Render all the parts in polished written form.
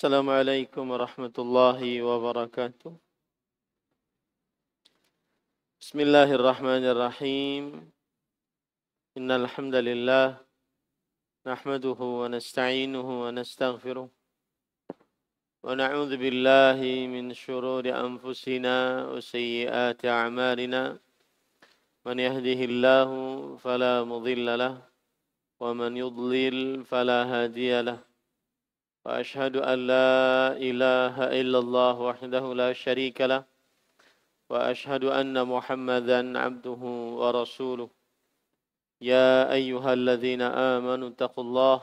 Assalamualaikum warahmatullahi wabarakatuh. Bismillahirrahmanirrahim. Innal hamdalillah nahmaduhu wa nasta'inuhu wa nastaghfiruh wa na'udzu billahi min shururi anfusina wa sayyiati a'malina. Man yahdihillahu fala mudilla lahu wa man yudlil fala hadiya lahu. Wa ashhadu an la ilaha illallah wahdahu la syarika lahu وأشهد أن محمدا عبده ورسوله يا أيها الذين آمنوا اتقوا الله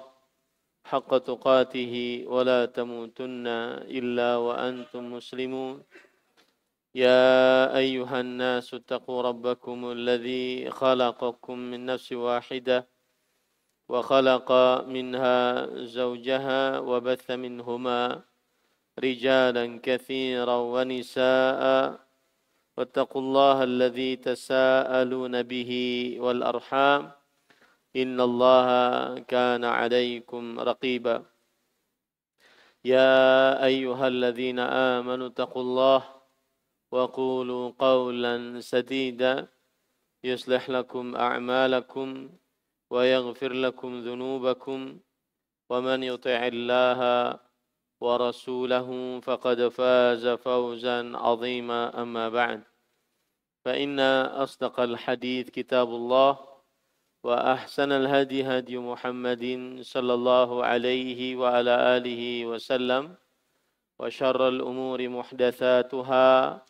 حق تقاته ولا تموتن إلا وأنتم مسلمون يا أيها الناس اتقوا ربكم الذي خلقكم من نفس واحدة وخلق منها زوجها وبث منهما رجالا كثيرا ونساء واتقوا الله الذي تساءلون به والأرحام إن الله كان عليكم رقيبا يا أيها الذين آمنوا اتقوا الله وقولوا قولا سديدا يصلح لكم أعمالكم ويغفر لكم ذنوبكم ومن يطع الله ورسوله فقد فاز فوزا عظيما أما بعد فإن أصدق الحديث كتاب الله وأحسن الهدي هدي محمد صلى الله عليه وعلى آله وسلم وشر الأمور محدثاتها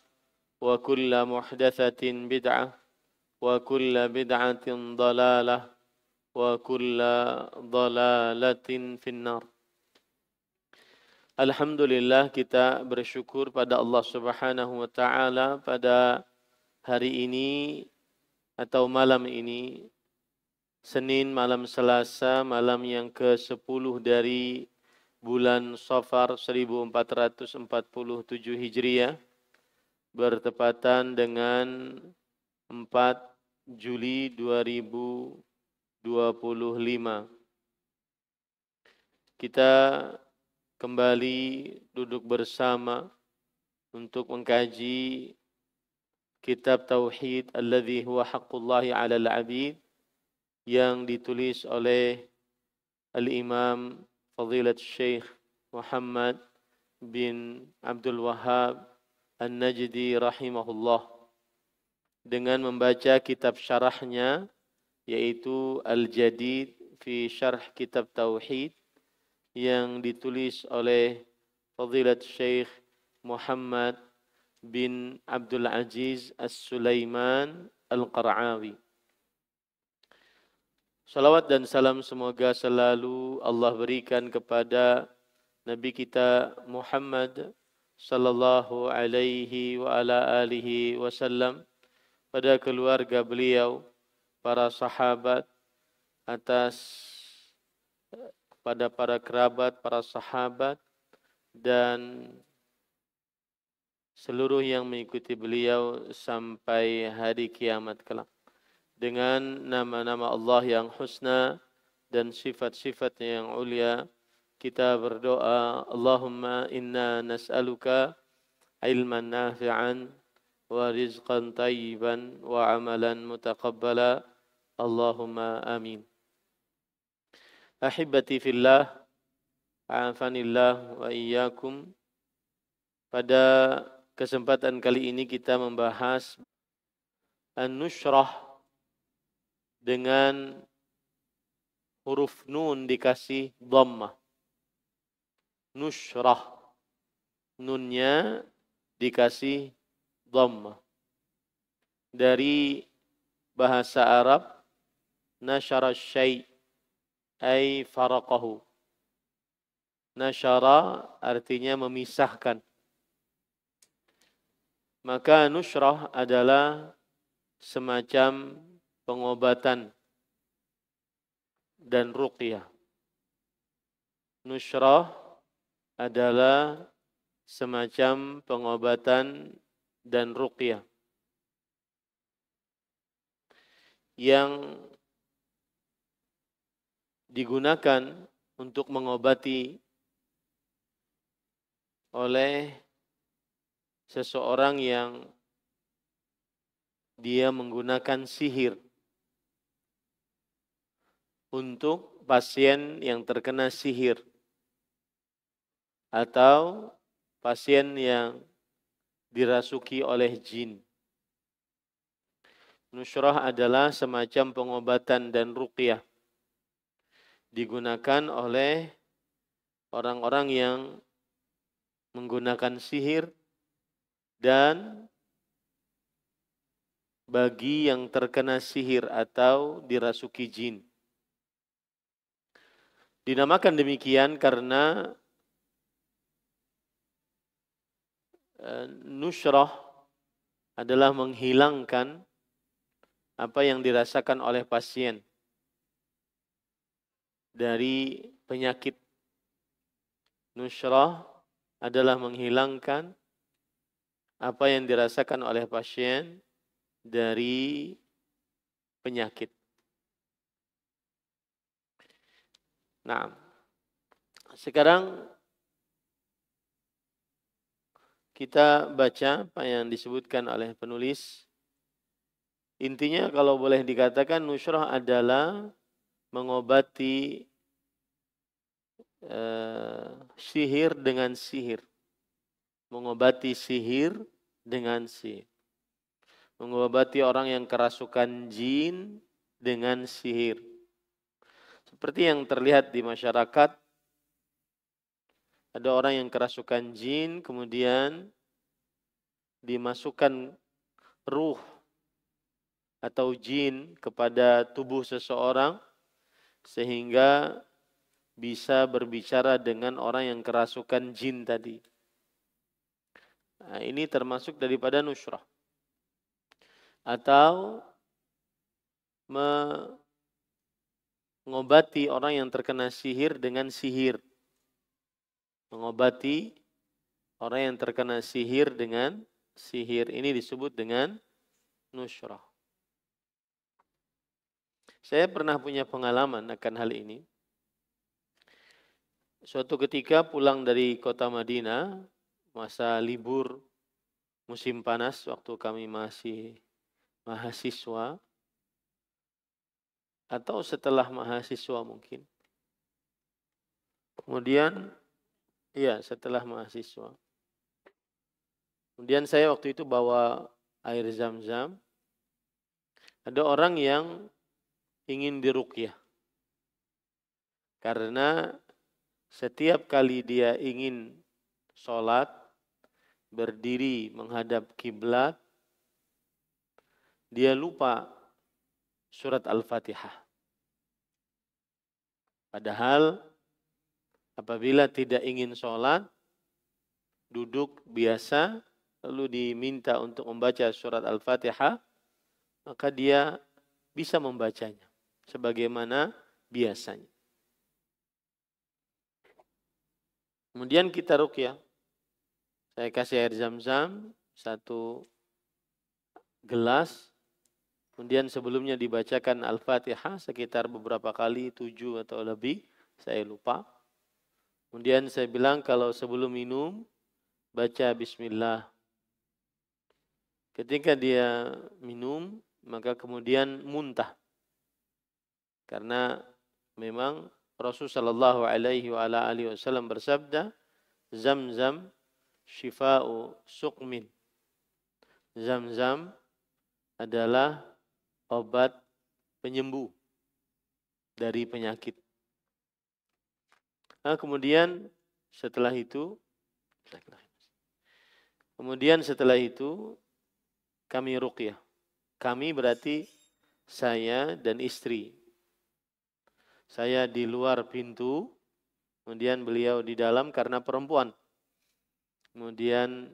وكل محدثة بدعة وكل بدعة ضلالة وكل ضلالة في النار. Alhamdulillah, kita bersyukur pada Allah Subhanahu wa taala pada hari ini atau malam ini, Senin malam Selasa, malam yang ke-10 dari bulan Safar 1447 Hijriah, bertepatan dengan 4 Juli 2025. Kita kembali duduk bersama untuk mengkaji kitab Tauhid alladzi huwa haqqullahi 'alal 'abid yang ditulis oleh Al-Imam Fadilat Syekh Muhammad bin Abdul Wahhab An-Najdi rahimahullah, dengan membaca kitab syarahnya yaitu Al-Jadid fi Syarh Kitab Tauhid yang ditulis oleh Fadilat Syekh Muhammad bin Abdul Aziz As-Sulaiman Al-Qar'awi. Salawat dan salam semoga selalu Allah berikan kepada Nabi kita Muhammad sallallahu alaihi wa ala alihi wasallam, pada keluarga beliau, para sahabat, pada para kerabat, para sahabat, dan seluruh yang mengikuti beliau sampai hari kiamat kelak. Dengan nama-nama Allah yang husna dan sifat-sifatnya yang ulia, kita berdoa, Allahumma inna nas'aluka ilman nafi'an wa rizqan tayyiban wa amalan mutaqabbala. Allahumma amin. Ahibati fillah, a'afanillah wa iyyakum. Pada kesempatan kali ini kita membahas an-nushrah dengan huruf nun dikasih dhammah. Nushrah, nunnya dikasih dhammah. Dari bahasa Arab, nasyara syai' ay faraqahu. Nasyara artinya memisahkan. Maka nushrah adalah semacam pengobatan dan ruqyah. Nushrah adalah semacam pengobatan dan ruqyah yang digunakan untuk mengobati oleh seseorang yang dia menggunakan sihir untuk pasien yang terkena sihir atau pasien yang dirasuki oleh jin. Nushrah adalah semacam pengobatan dan ruqyah, digunakan oleh orang-orang yang menggunakan sihir dan bagi yang terkena sihir atau dirasuki jin. Dinamakan demikian karena nushrah adalah menghilangkan apa yang dirasakan oleh pasien dari penyakit. Nushrah adalah menghilangkan apa yang dirasakan oleh pasien dari penyakit. Nah, sekarang kita baca apa yang disebutkan oleh penulis. Intinya kalau boleh dikatakan nushrah adalah mengobati sihir dengan sihir. Mengobati sihir dengan sihir. Mengobati orang yang kerasukan jin dengan sihir. Seperti yang terlihat di masyarakat, ada orang yang kerasukan jin, kemudian dimasukkan ruh atau jin kepada tubuh seseorang, sehingga bisa berbicara dengan orang yang kerasukan jin tadi. Nah, ini termasuk daripada nushrah. Atau mengobati orang yang terkena sihir dengan sihir. Mengobati orang yang terkena sihir dengan sihir. Ini disebut dengan nushrah. Saya pernah punya pengalaman akan hal ini. Suatu ketika pulang dari kota Madinah, masa libur musim panas waktu kami masih mahasiswa, atau setelah mahasiswa mungkin. Kemudian, setelah mahasiswa. Kemudian saya waktu itu bawa air zam-zam. Ada orang yang ingin diruqyah. Karena setiap kali dia ingin sholat, berdiri menghadap kiblat, dia lupa surat Al-Fatihah. Padahal apabila tidak ingin sholat, duduk biasa, lalu diminta untuk membaca surat Al-Fatihah, maka dia bisa membacanya sebagaimana biasanya. Kemudian kita ruqyah. Saya kasih air zam-zam 1 gelas. Kemudian sebelumnya dibacakan Al-Fatihah sekitar beberapa kali, 7 atau lebih, saya lupa. Kemudian saya bilang kalau sebelum minum, baca Bismillah. Ketika dia minum, maka kemudian muntah. Karena memang Rasulullah SAW bersabda, Zam-zam syifa'u suqmin. Zam-zam adalah obat penyembuh dari penyakit. Nah, kemudian setelah itu kami ruqyah. Kami berarti saya dan istri. Saya di luar pintu, kemudian beliau di dalam karena perempuan. Kemudian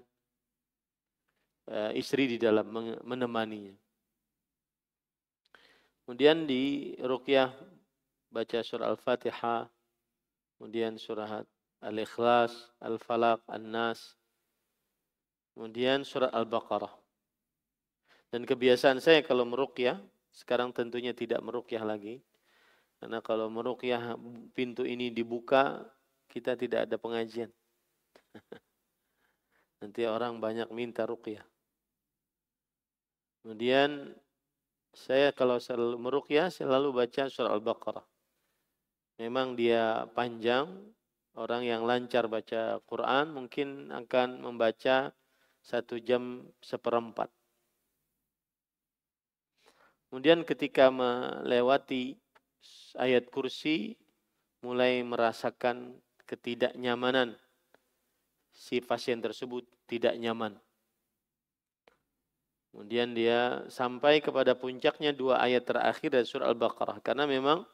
istri di dalam menemaninya. Kemudian di ruqyah baca surah Al-Fatihah, kemudian surah Al-Ikhlas, Al-Falaq, An-Nas, kemudian surah Al-Baqarah. Dan kebiasaan saya kalau meruqyah, sekarang tentunya tidak meruqyah lagi. Karena kalau meruqyah pintu ini dibuka, kita tidak ada pengajian. Nanti orang banyak minta ruqyah. Kemudian saya kalau selalu meruqyah selalu baca surah Al-Baqarah. Memang dia panjang, orang yang lancar baca Quran mungkin akan membaca 1 jam 1/4. Kemudian ketika melewati ayat kursi, mulai merasakan ketidaknyamanan. Si pasien tersebut tidak nyaman. Kemudian dia sampai kepada puncaknya 2 ayat terakhir dari surah Al-Baqarah. Karena memang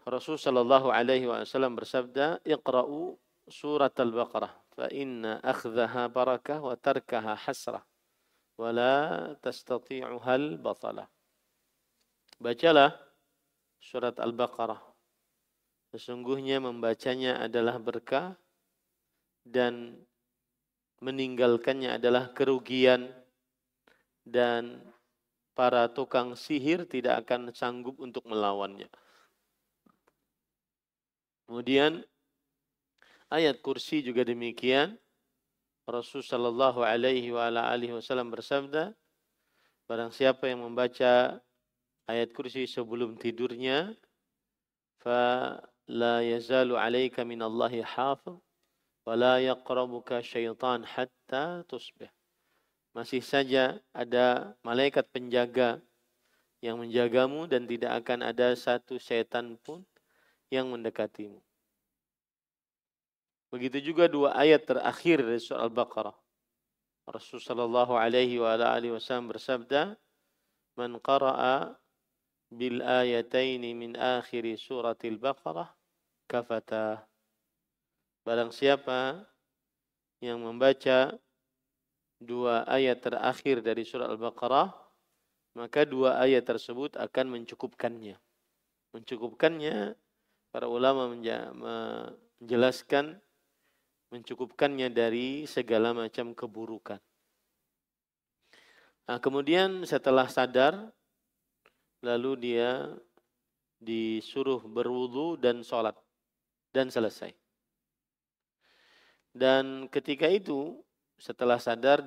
Rasulullah sallallahu alaihi wasallam bersabda, "Iqra'u surat Al-Baqarah, fa inna akhdhaha barakah wa tarkaha hasrah, wa la tastati'uha al-batalah." Bacalah surat Al-Baqarah. Sesungguhnya membacanya adalah berkah dan meninggalkannya adalah kerugian, dan para tukang sihir tidak akan sanggup untuk melawannya. Kemudian ayat kursi juga demikian. Rasulullah sallallahu alaihi wasallam bersabda, barang siapa yang membaca ayat kursi sebelum tidurnya, fa la yazalu alaika minallahi hafiz wa la yaqrabuka syaitan hatta tusbih. Masih saja ada malaikat penjaga yang menjagamu dan tidak akan ada satu setan pun yang mendekatimu. Begitu juga 2 ayat terakhir dari surah Al-Baqarah. Rasulullah sallallahu alaihi wasallam bersabda, "Man qara'a bil ayataini min akhir suratil Baqarah kafata." Barang siapa yang membaca 2 ayat terakhir dari surah Al-Baqarah, maka 2 ayat tersebut akan mencukupkannya. Mencukupkannya, para ulama menjelaskan mencukupkannya dari segala macam keburukan. Nah, kemudian setelah sadar, lalu dia disuruh berwudu dan sholat dan selesai. Dan ketika itu setelah sadar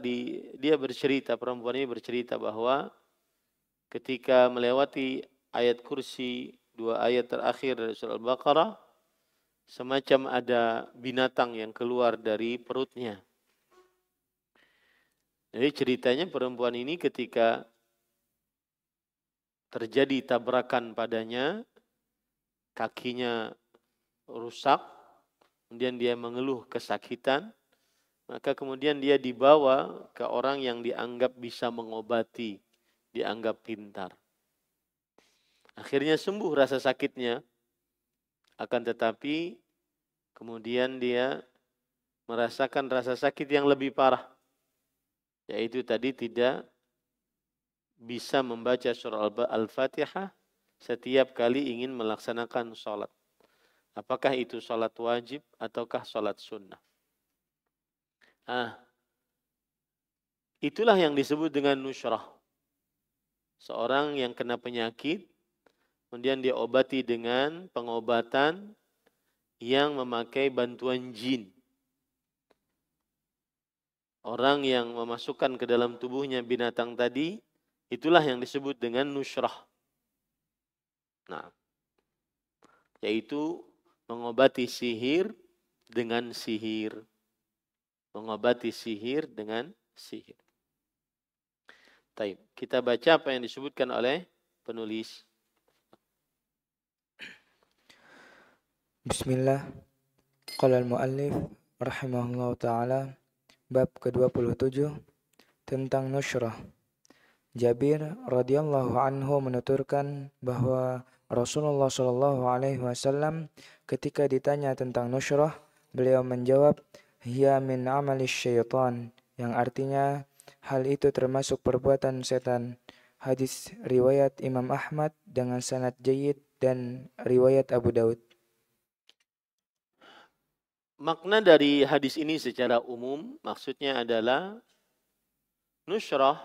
dia bercerita, perempuan ini bercerita bahwa ketika melewati ayat kursi 2 ayat terakhir dari surah Al-Baqarah, semacam ada binatang yang keluar dari perutnya. Jadi ceritanya perempuan ini ketika terjadi tabrakan padanya, kakinya rusak, kemudian dia mengeluh kesakitan, maka kemudian dia dibawa ke orang yang dianggap bisa mengobati, dianggap pintar. Akhirnya sembuh rasa sakitnya, akan tetapi kemudian dia merasakan rasa sakit yang lebih parah, yaitu tadi tidak bisa membaca surah Al-Fatihah setiap kali ingin melaksanakan sholat. Apakah itu sholat wajib ataukah sholat sunnah? Itulah yang disebut dengan nusyrah. Seorang yang kena penyakit, kemudian diobati dengan pengobatan yang memakai bantuan jin. Orang yang memasukkan ke dalam tubuhnya binatang tadi, itulah yang disebut dengan nusyrah. Nah, yaitu mengobati sihir dengan sihir. Mengobati sihir dengan sihir. Taib. Kita baca apa yang disebutkan oleh penulis. Bismillah. Qala al-muallif rahimahullah ta'ala, bab ke-27 tentang nusyrah. Jabir radhiyallahu anhu menuturkan bahwa Rasulullah sallallahu alaihi wasallam ketika ditanya tentang nusyrah, beliau menjawab, "Hiya min amali syaitan," yang artinya hal itu termasuk perbuatan setan. Hadis riwayat Imam Ahmad dengan sanad jayyid dan riwayat Abu Daud. Makna dari hadis ini secara umum maksudnya adalah nusyrah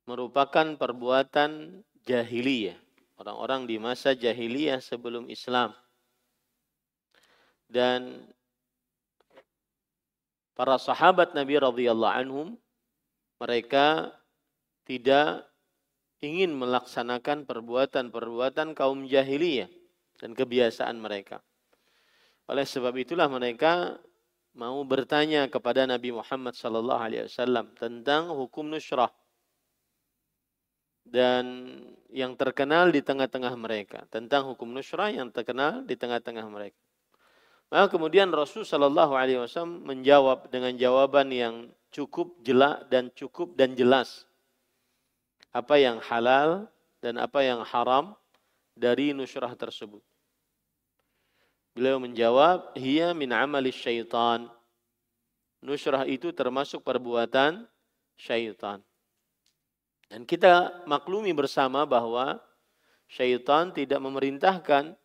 merupakan perbuatan jahiliyah. Orang-orang di masa jahiliyah sebelum Islam. Dan para sahabat Nabi radhiyallahu anhum, mereka tidak ingin melaksanakan perbuatan-perbuatan kaum jahiliyah dan kebiasaan mereka. Oleh sebab itulah mereka mau bertanya kepada Nabi Muhammad sallallahu alaihi wasallam tentang hukum nushrah. Dan yang terkenal di tengah-tengah mereka, tentang hukum nushrah yang terkenal di tengah-tengah mereka. Maka kemudian Rasul sallallahu alaihi wasallam menjawab dengan jawaban yang cukup jelas. Apa yang halal dan apa yang haram dari nushrah tersebut. Beliau menjawab, hiya min amali syaitan. Nushrah itu termasuk perbuatan syaitan. Dan kita maklumi bersama bahwa syaitan tidak memerintahkan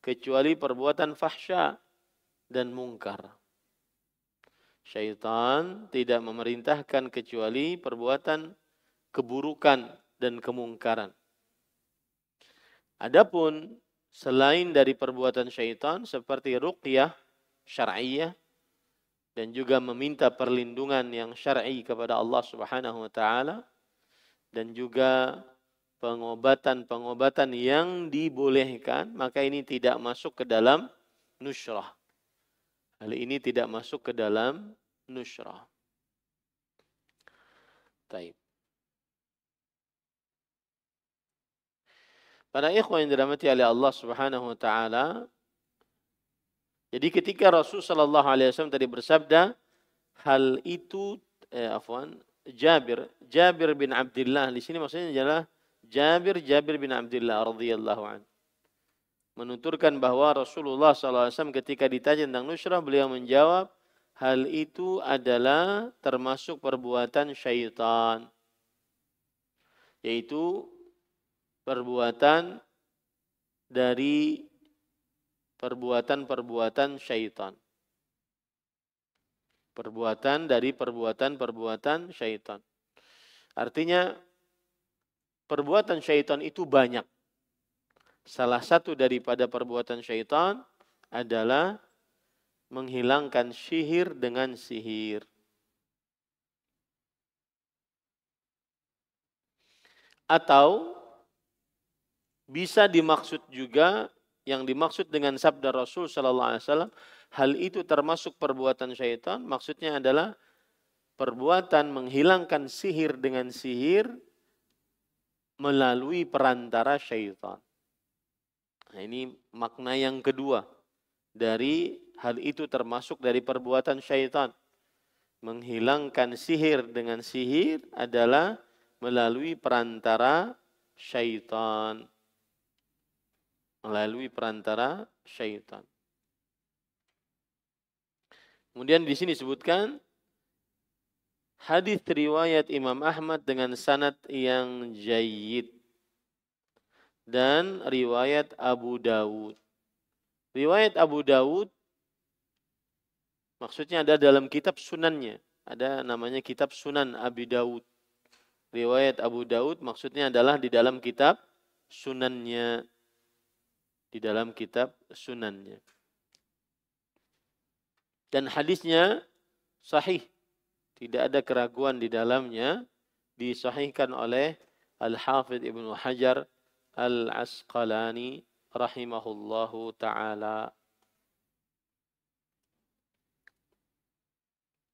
kecuali perbuatan fahsya dan mungkar. Syaitan tidak memerintahkan kecuali perbuatan keburukan dan kemungkaran. Adapun selain dari perbuatan syaitan seperti ruqyah syar'iyah dan juga meminta perlindungan yang syar'i kepada Allah Subhanahu wa taala dan juga pengobatan-pengobatan yang dibolehkan, maka ini tidak masuk ke dalam nushrah. Hal ini tidak masuk ke dalam nushrah. Baik. Para ikhwan yang dirahmati oleh Allah Subhanahu wa taala, jadi ketika Rasul sallallahu alaihi wasallam tadi bersabda, hal itu Jabir bin Abdullah, di sini maksudnya adalah Jabir bin Abdullah radhiyallahu anhu. Menuturkan bahwa Rasulullah sallallahu alaihi wasallam ketika ditanya tentang nushrah, beliau menjawab, hal itu adalah termasuk perbuatan syaitan. Yaitu perbuatan dari perbuatan-perbuatan syaitan. Perbuatan dari perbuatan-perbuatan syaitan. Artinya perbuatan syaitan itu banyak. Salah satu daripada perbuatan syaitan adalah menghilangkan sihir dengan sihir. Atau bisa dimaksud juga, yang dimaksud dengan sabda Rasul sallallahu alaihi wasallam, hal itu termasuk perbuatan syaitan, maksudnya adalah perbuatan menghilangkan sihir dengan sihir melalui perantara syaitan. Nah, ini makna yang kedua dari hal itu termasuk dari perbuatan syaitan. Menghilangkan sihir dengan sihir adalah melalui perantara syaitan. Melalui perantara syaitan. Kemudian di sini disebutkan hadis riwayat Imam Ahmad dengan sanad yang jayyid dan riwayat Abu Dawud. Riwayat Abu Dawud maksudnya ada dalam kitab sunannya. Ada namanya kitab Sunan Abi Dawud. Riwayat Abu Dawud maksudnya adalah di dalam kitab sunannya. Di dalam kitab sunannya. Dan hadisnya sahih. Tidak ada keraguan di dalamnya. Disahihkan oleh Al-Hafidh Ibnu Hajar Al-Asqalani rahimahullahu ta'ala.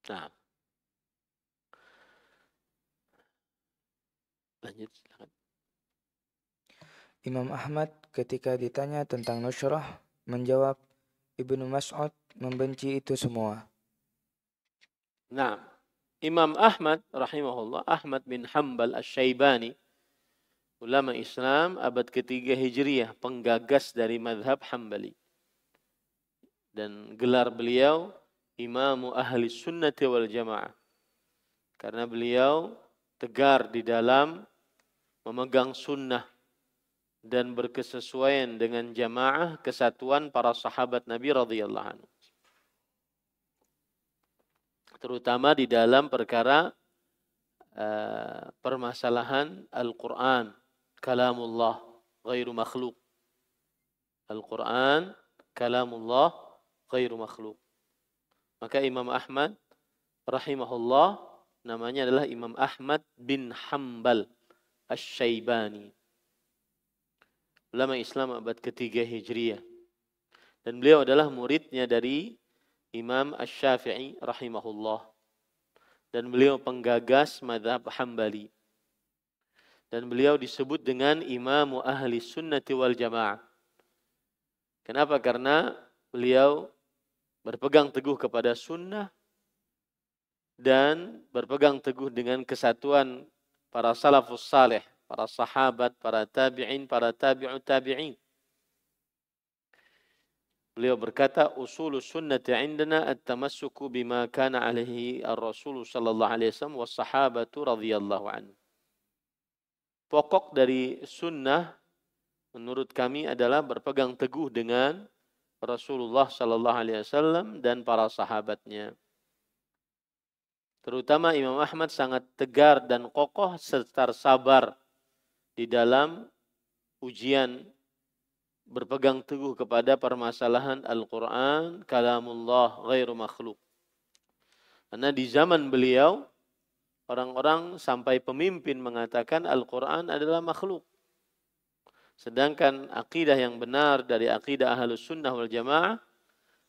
Nah. Lanjut, silakan. Imam Ahmad ketika ditanya tentang nushrah menjawab, Ibnu Mas'ud membenci itu semua. Nah, Imam Ahmad rahimahullah, Ahmad bin Hanbal Asy-Syaibani, ulama Islam abad ketiga Hijriyah, penggagas dari mazhab Hambali. Dan gelar beliau Imamu Ahli Sunnati wal Jamaah. Karena beliau tegar di dalam memegang sunnah dan berkesesuaian dengan jamaah kesatuan para sahabat Nabi radhiyallahu anhu. Terutama di dalam perkara permasalahan Al-Quran, kalamullah, ghairu makhluk. Al-Quran, kalamullah, ghairu makhluk. Maka Imam Ahmad rahimahullah, namanya adalah Imam Ahmad bin Hanbal Asy-Syaibani. Ulama Islam abad ketiga Hijriah. Dan beliau adalah muridnya dari Imam Asy-Syafi'i rahimahullah. Dan beliau penggagas mazhab Hambali. Dan beliau disebut dengan Imamu Ahli Sunnati wal Jamaah. Kenapa? Karena beliau berpegang teguh kepada sunnah dan berpegang teguh dengan kesatuan para salafus saleh, para sahabat, para tabi'in, para tabi'ut tabi'in. Beliau berkata, usulus sunnati indana at-tamassuku bima kana alaihi ar-rasul sallallahu alaihi wasallam was sahabatu radhiyallahu anhu. Pokok dari sunnah menurut kami adalah berpegang teguh dengan Rasulullah sallallahu alaihi wasallam dan para sahabatnya. Terutama Imam Ahmad sangat tegar dan kokoh serta sabar di dalam ujian berpegang teguh kepada permasalahan Al-Quran, kalamullah, ghairu makhluk. Karena di zaman beliau, orang-orang sampai pemimpin mengatakan Al-Quran adalah makhluk. Sedangkan akidah yang benar dari akidah Ahlus Sunnah wal Jamaah,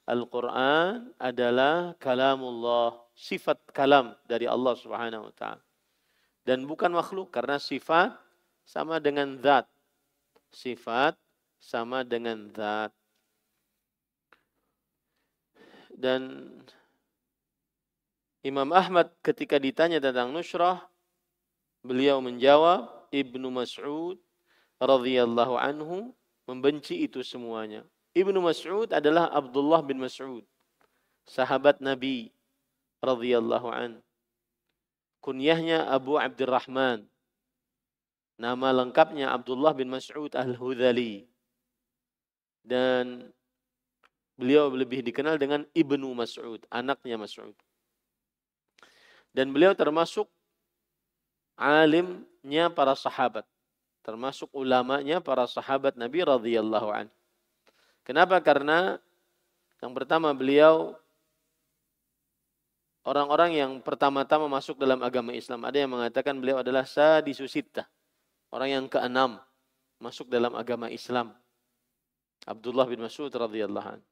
Al-Quran adalah kalamullah, sifat kalam dari Allah Subhanahu wa taala. Dan bukan makhluk, karena sifat sama dengan zat. Sifat sama dengan zat. Dan Imam Ahmad ketika ditanya tentang nusrah, beliau menjawab, Ibnu Mas'ud radhiyallahu anhu membenci itu semuanya. Ibnu Mas'ud adalah Abdullah bin Mas'ud, sahabat Nabi radhiyallahu an. Kunyahnya Abu Abdurrahman. Nama lengkapnya Abdullah bin Mas'ud Al-Hudhali. Dan beliau lebih dikenal dengan Ibnu Mas'ud, anaknya Mas'ud. Dan beliau termasuk alimnya para sahabat, termasuk ulamanya para sahabat Nabi radhiyallahu anhu. Kenapa? Karena yang pertama beliau orang-orang yang pertama-tama masuk dalam agama Islam. Ada yang mengatakan beliau adalah sadisu sittah, orang yang keenam masuk dalam agama Islam. Abdullah bin Mas'ud radhiyallahu anhu.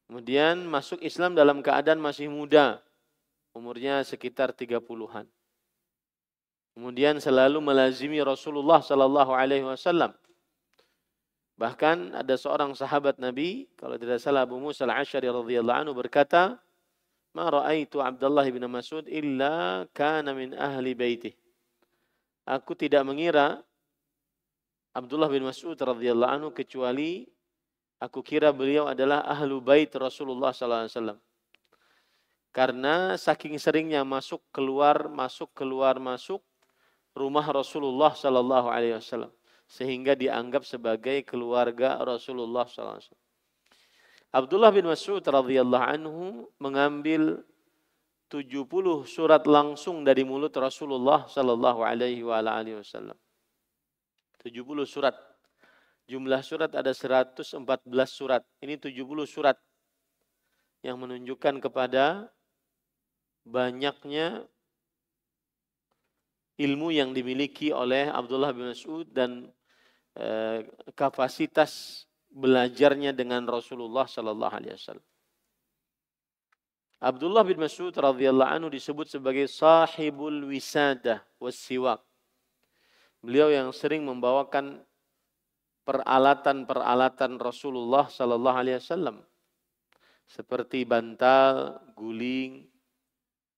Kemudian masuk Islam dalam keadaan masih muda, umurnya sekitar 30-an. Kemudian selalu melazimi Rasulullah sallallahu alaihi wasallam. Bahkan ada seorang sahabat Nabi, kalau tidak salah Abu Musa al-Asy'ari radhiyallahu anhu berkata, "Ma ra'aitu Abdullah bin Mas'ud illa kana min ahli baitih." Aku tidak mengira Abdullah bin Mas'ud radhiyallahu anhu kecuali aku kira beliau adalah ahlu bait Rasulullah sallallahu alaihi wasallam. Karena saking seringnya masuk keluar rumah Rasulullah sallallahu alaihi wasallam sehingga dianggap sebagai keluarga Rasulullah sallallahu alaihi wasallam. Abdullah bin Mas'ud radhiyallahu anhu mengambil 70 surat langsung dari mulut Rasulullah sallallahu alaihi wasallam. 70 surat. Jumlah surat ada 114 surat. Ini 70 surat yang menunjukkan kepada banyaknya ilmu yang dimiliki oleh Abdullah bin Mas'ud dan kapasitas belajarnya dengan Rasulullah sallallahu alaihi wasallam. Abdullah bin Mas'ud radhiyallahu anhu disebut sebagai sahibul wisadah was siwak. Beliau yang sering membawakan peralatan-peralatan Rasulullah sallallahu alaihi wasallam seperti bantal, guling,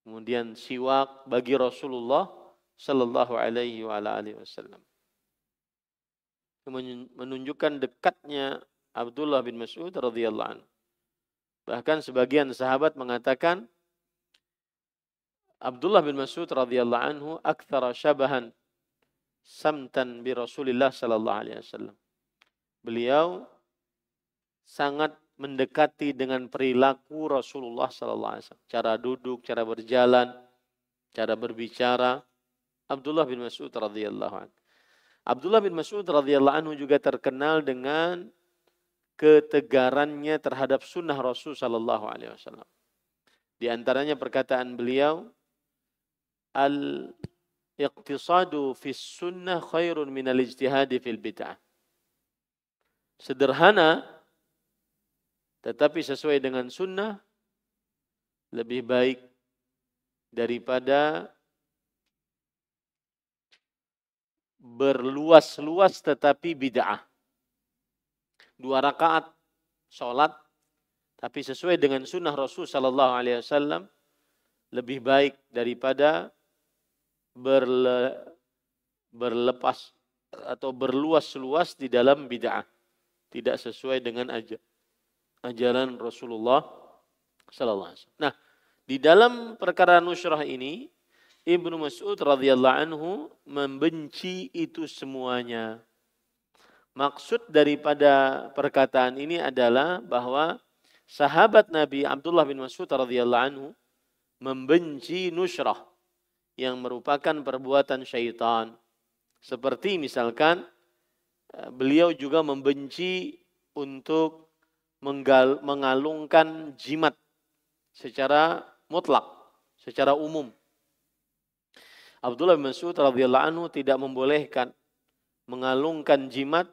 kemudian siwak bagi Rasulullah sallallahu alaihi wasallam. Menunjukkan dekatnya Abdullah bin Mas'ud radhiyallahu anhu. Bahkan sebagian sahabat mengatakan Abdullah bin Mas'ud radhiyallahu anhu aktsara syabahan samtan bi Rasulillah sallallahu alaihi wasallam. Beliau sangat mendekati dengan perilaku Rasulullah sallallahu alaihi wasallam. Cara duduk, cara berjalan, cara berbicara. Abdullah bin Mas'ud radhiyallahu anhu. Abdullah bin Mas'ud radhiyallahu anhu juga terkenal dengan ketegarannya terhadap sunnah Rasul sallallahu alaihi wasallam. Di antaranya perkataan beliau, al-iqtisadu fis sunnah khairun minal ijtihadi fil bid'ah. Sederhana, tetapi sesuai dengan sunnah, lebih baik daripada berluas-luas tetapi bid'ah. 2 rakaat sholat, tapi sesuai dengan sunnah Rasul sallallahu alaihi wasallam, lebih baik daripada berlepas atau berluas-luas di dalam bid'ah. Tidak sesuai dengan ajaran Rasulullah sallallahu alaihi wasallam. Nah, di dalam perkara nusyrah ini, Ibnu Mas'ud radhiyallahu anhu membenci itu semuanya. Maksud daripada perkataan ini adalah bahwa sahabat Nabi Abdullah bin Mas'ud radhiyallahu anhu membenci nusyrah yang merupakan perbuatan syaitan. Seperti misalkan beliau juga membenci untuk mengalungkan jimat secara mutlak, secara umum. Abdullah bin Mas'ud radhiyallahu anhu tidak membolehkan mengalungkan jimat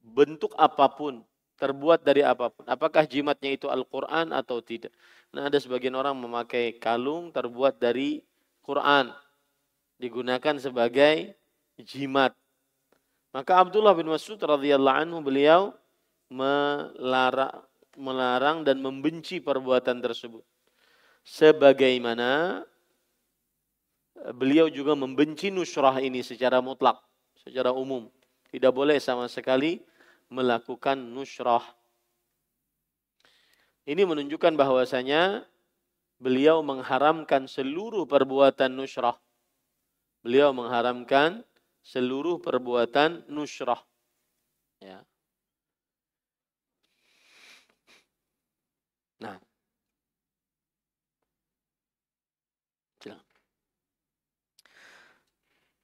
bentuk apapun, terbuat dari apapun. Apakah jimatnya itu Al-Quran atau tidak. Nah, ada sebagian orang memakai kalung terbuat dari Quran, digunakan sebagai jimat. Maka Abdullah bin Mas'ud radhiyallahu anhu beliau melarang dan membenci perbuatan tersebut. Sebagaimana beliau juga membenci nusyrah ini secara mutlak, secara umum. Tidak boleh sama sekali melakukan nusyrah. Ini menunjukkan bahwasanya beliau mengharamkan seluruh perbuatan nusyrah. Beliau mengharamkan seluruh perbuatan nusyrah. Ya. Nah,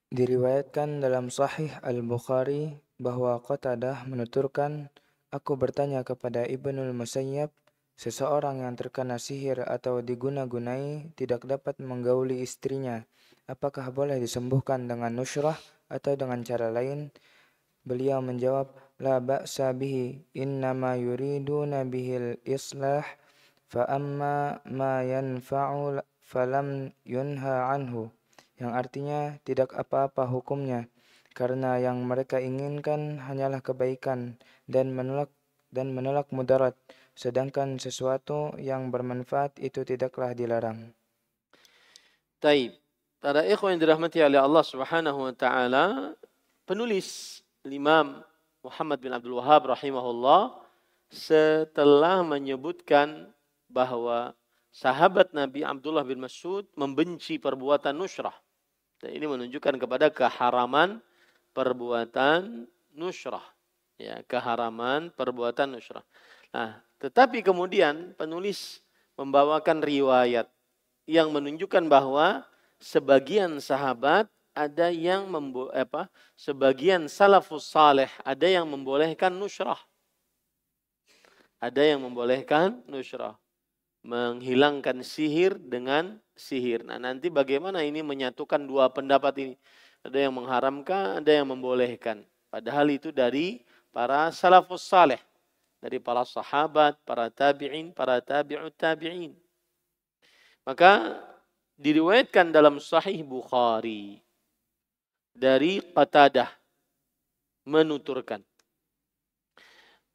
Diriwayatkan dalam Sahih Al-Bukhari bahwa Qatadah menuturkan, aku bertanya kepada Ibnul Musayyab, seseorang yang terkena sihir atau diguna-gunai tidak dapat menggauli istrinya, apakah boleh disembuhkan dengan nusyrah atau dengan cara lain? Beliau menjawab, la ba'sa bihi, innama yuriduna bihil islah, fa amma ma yanfa'u falam yunha anhu. Yang artinya tidak apa-apa hukumnya, karena yang mereka inginkan hanyalah kebaikan dan menolak mudarat, sedangkan sesuatu yang bermanfaat itu tidaklah dilarang. Taib. Para ikhwan yang dirahmati oleh Allah Subhanahu wa taala, penulis Imam Muhammad bin Abdul Wahhab rahimahullah setelah menyebutkan bahwa sahabat Nabi Abdullah bin Mas'ud membenci perbuatan nusyrah. Dan ini menunjukkan kepada keharaman perbuatan nusyrah. Ya, keharaman perbuatan nusyrah. Nah, tetapi kemudian penulis membawakan riwayat yang menunjukkan bahwa sebagian sahabat ada yang sebagian salafus saleh ada yang membolehkan nusyrah. Ada yang membolehkan nusyrah. Menghilangkan sihir dengan sihir. Nah, nanti bagaimana ini menyatukan dua pendapat ini? Ada yang mengharamkan, ada yang membolehkan. Padahal itu dari para salafus saleh, dari para sahabat, para tabi'in, para tabi'ut tabi'in. Maka diriwayatkan dalam Sahih Bukhari dari Qatadah menuturkan.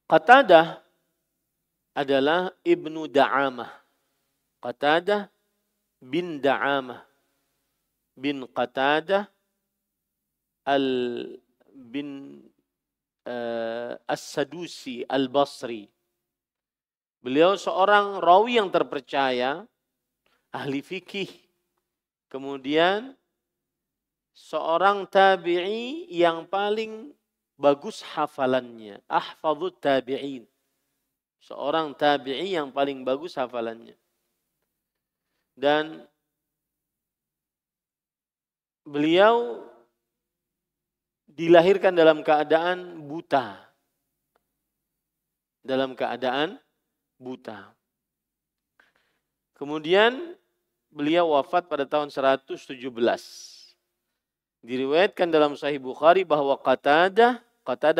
Qatadah adalah Ibnu Da'amah. Qatadah bin Da'amah bin Qatadah bin As-Sadusi Al-Basri. Beliau seorang rawi yang terpercaya, ahli fikih. Kemudian seorang tabi'i yang paling bagus hafalannya. Ahfadhut tabi'in. Seorang tabi'i yang paling bagus hafalannya. Dan beliau dilahirkan dalam keadaan buta. Dalam keadaan buta. Kemudian beliau wafat pada tahun 117. Diriwayatkan dalam Sahih Bukhari bahwa Qatadah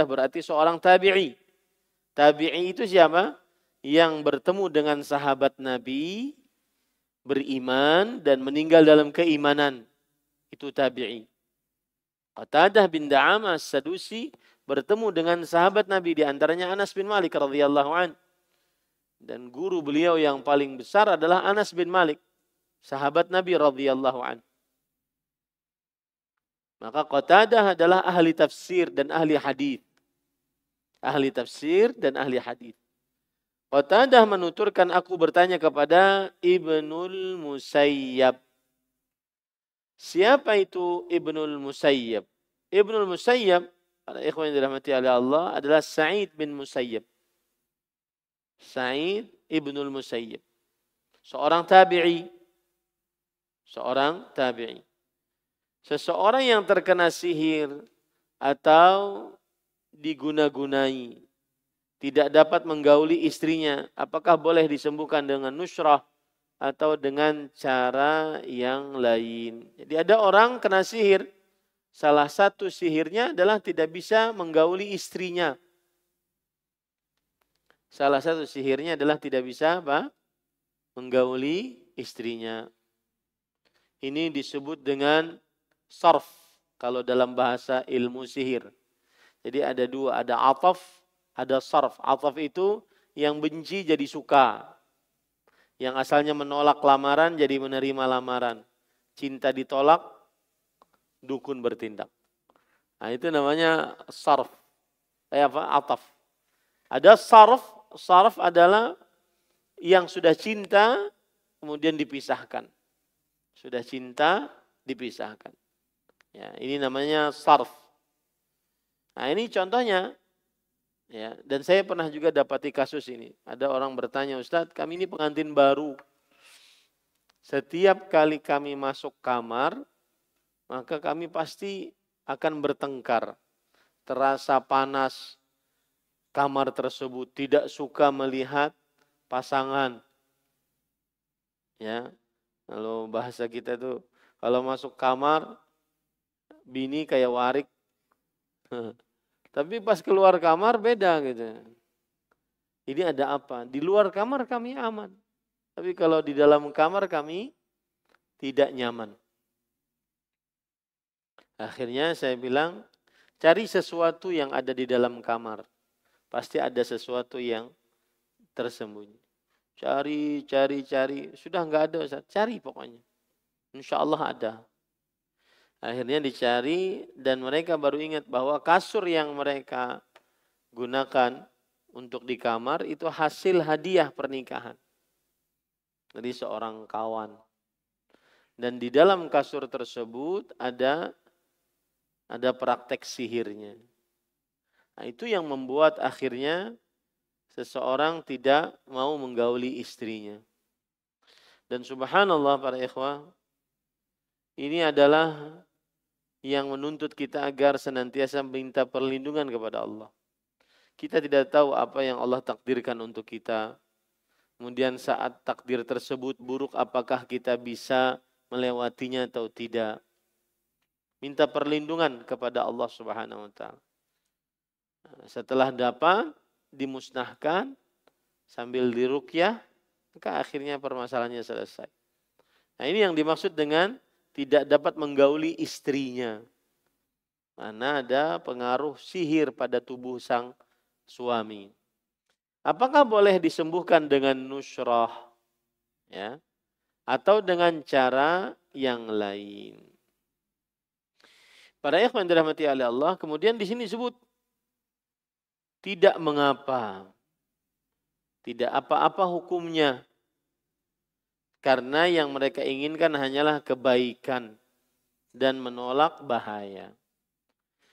berarti seorang tabi'i. Tabi'i itu siapa? Yang bertemu dengan sahabat Nabi, beriman dan meninggal dalam keimanan. Itu tabi'i. Qatadah bin Da'amah As-Sadusi bertemu dengan sahabat Nabi, di antaranya Anas bin Malik radhiyallahu an. Dan guru beliau yang paling besar adalah Anas bin Malik, sahabat Nabi radhiyallahu an. Maka Qatadah adalah ahli tafsir dan ahli hadis. Ahli tafsir dan ahli hadis. Qatadah menuturkan, aku bertanya kepada Ibnul Musayyab. Siapa itu Ibnul Musayyab? Ibnul Musayyab, para ikhwan yang dirahmati oleh Allah, adalah Sa'id bin Musayyab. Sa'id Ibnul Musayyab. Seorang tabi'i. Seorang tabi'i. Seseorang yang terkena sihir atau diguna-gunai, tidak dapat menggauli istrinya, apakah boleh disembuhkan dengan nusrah atau dengan cara yang lain? Jadi ada orang kena sihir, salah satu sihirnya adalah tidak bisa menggauli istrinya. Salah satu sihirnya adalah tidak bisa menggauli istrinya. Ini disebut dengan sarf kalau dalam bahasa ilmu sihir. Jadi ada dua, ada ataf, ada sarf. Ataf itu yang benci jadi suka. Yang asalnya menolak lamaran jadi menerima lamaran. Cinta ditolak, dukun bertindak. Nah, itu namanya sarf. Ataf. Ada sarf. Sarf adalah yang sudah cinta kemudian dipisahkan. Sudah cinta dipisahkan. Ya, ini namanya sarf. Nah, ini contohnya. Ya, dan saya pernah juga dapati kasus ini. Ada orang bertanya, Ustadz, kami ini pengantin baru. Setiap kali kami masuk kamar, maka kami pasti akan bertengkar. Terasa panas kamar tersebut, tidak suka melihat pasangan. Ya, kalau bahasa kita tuh, kalau masuk kamar, bini kayak warik. Tapi pas keluar kamar beda gitu. Ini ada apa? Di luar kamar kami aman. Tapi kalau di dalam kamar kami tidak nyaman. Akhirnya saya bilang, cari sesuatu yang ada di dalam kamar. Pasti ada sesuatu yang tersembunyi. Cari. Sudah enggak ada, Ustaz. Cari pokoknya. Insya Allah ada. Akhirnya dicari dan mereka baru ingat bahwa kasur yang mereka gunakan untuk di kamar itu hasil hadiah pernikahan dari seorang kawan. Dan di dalam kasur tersebut ada praktek sihirnya. Nah, itu yang membuat akhirnya seseorang tidak mau menggauli istrinya. Dan subhanallah para ikhwah, ini adalah yang menuntut kita agar senantiasa minta perlindungan kepada Allah. Kita tidak tahu apa yang Allah takdirkan untuk kita. Kemudian saat takdir tersebut buruk, apakah kita bisa melewatinya atau tidak. Minta perlindungan kepada Allah Subhanahu wa ta'ala. Setelah dapat, dimusnahkan, sambil diruqyah, maka akhirnya permasalahannya selesai. Nah, ini yang dimaksud dengan tidak dapat menggauli istrinya. Karena ada pengaruh sihir pada tubuh sang suami. Apakah boleh disembuhkan dengan nusrah? Ya, atau dengan cara yang lain? Para ikhwan dirahmati oleh Allah, kemudian di sini disebut tidak mengapa. Tidak apa-apa hukumnya. Karena yang mereka inginkan hanyalah kebaikan dan menolak bahaya.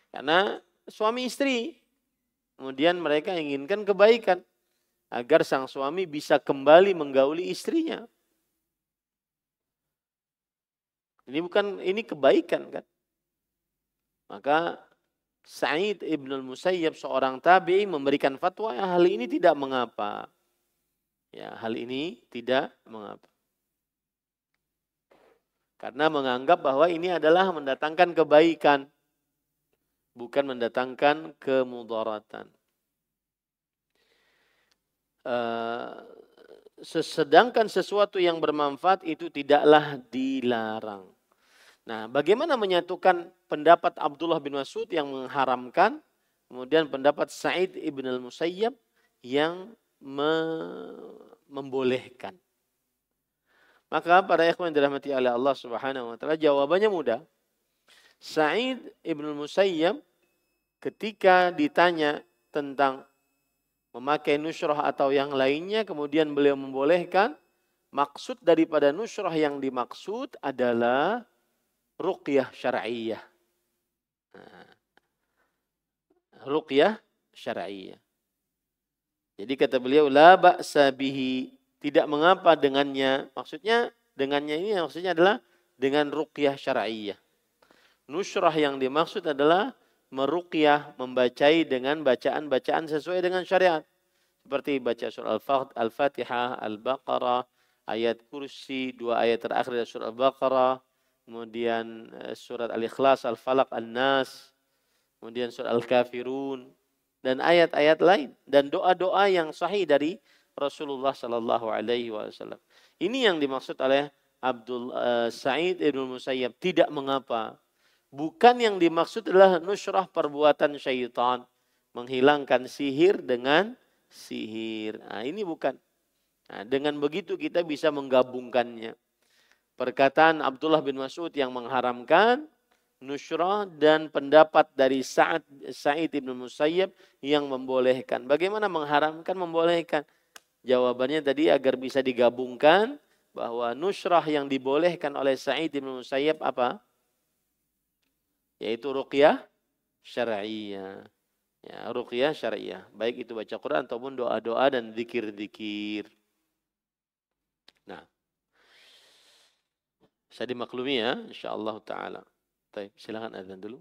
Karena suami istri, kemudian mereka inginkan kebaikan agar sang suami bisa kembali menggauli istrinya. Ini kebaikan kan? Maka Sa'id Ibnul Musayyab seorang tabi'i memberikan fatwa hal ini tidak mengapa. Ya, hal ini tidak mengapa. Karena menganggap bahwa ini adalah mendatangkan kebaikan, bukan mendatangkan kemudaratan. Sedangkan sesuatu yang bermanfaat itu tidaklah dilarang. Nah, bagaimana menyatukan pendapat Abdullah bin Mas'ud yang mengharamkan, kemudian pendapat Sa'id ibn al-Musayyab yang membolehkan? Maka para ikhwan dirahmati oleh Allah Subhanahu wa taala, jawabannya mudah. Sa'id ibn al-Musayyab ketika ditanya tentang memakai nusrah atau yang lainnya, kemudian beliau membolehkan, maksud daripada nusrah yang dimaksud adalah ruqyah syar'iyyah. Ruqyah syar'iyyah. Jadi kata beliau, la ba'sa bihi, tidak mengapa dengannya. Maksudnya dengannya ini maksudnya adalah dengan ruqyah syar'iyyah. Nusrah yang dimaksud adalah meruqyah, membacai dengan bacaan-bacaan sesuai dengan syariat. Seperti baca surah Al-Fatihah, Al-Baqarah, ayat kursi, 2 ayat terakhir dari surah Al-Baqarah, kemudian surat Al-Ikhlas, Al-Falaq, An-Nas, kemudian surah Al-Kafirun, dan ayat-ayat lain. Dan doa-doa yang sahih dari Rasulullah Sallallahu Alaihi Wasallam. Ini yang dimaksud oleh Sa'id ibn Musayyab, tidak mengapa. Bukan yang dimaksud adalah nusrah perbuatan syaitan, menghilangkan sihir dengan sihir. Nah, ini bukan. Nah, dengan begitu kita bisa menggabungkannya. Perkataan Abdullah bin Mas'ud yang mengharamkan nusrah dan pendapat dari Sa'id ibn Musayyab yang membolehkan. Bagaimana mengharamkan, membolehkan? Jawabannya tadi agar bisa digabungkan bahwa nusrah yang dibolehkan oleh Sa'id bin Musayyab apa? Yaitu ruqyah syar'iyyah. Ya, ruqyah syar'iyyah. Baik itu baca Quran ataupun doa-doa dan zikir-zikir. Nah, bisa dimaklumi ya, insyaallah taala. Baik, silakan azan dulu.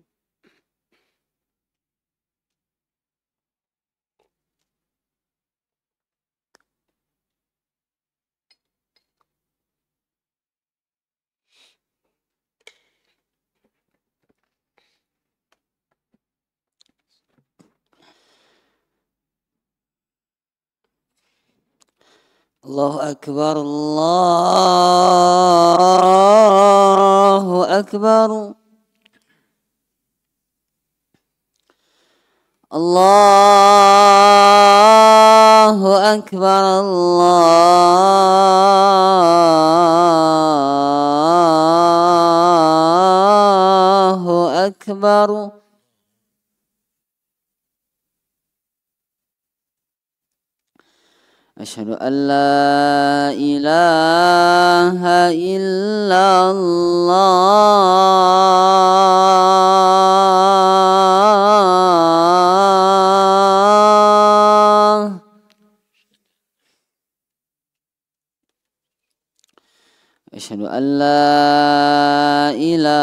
Allahu Akbar, Allahu Akbar. Allahu Akbar, Allahu Akbar. أشهد أن لا إله إلا الله أشهد أن لا إله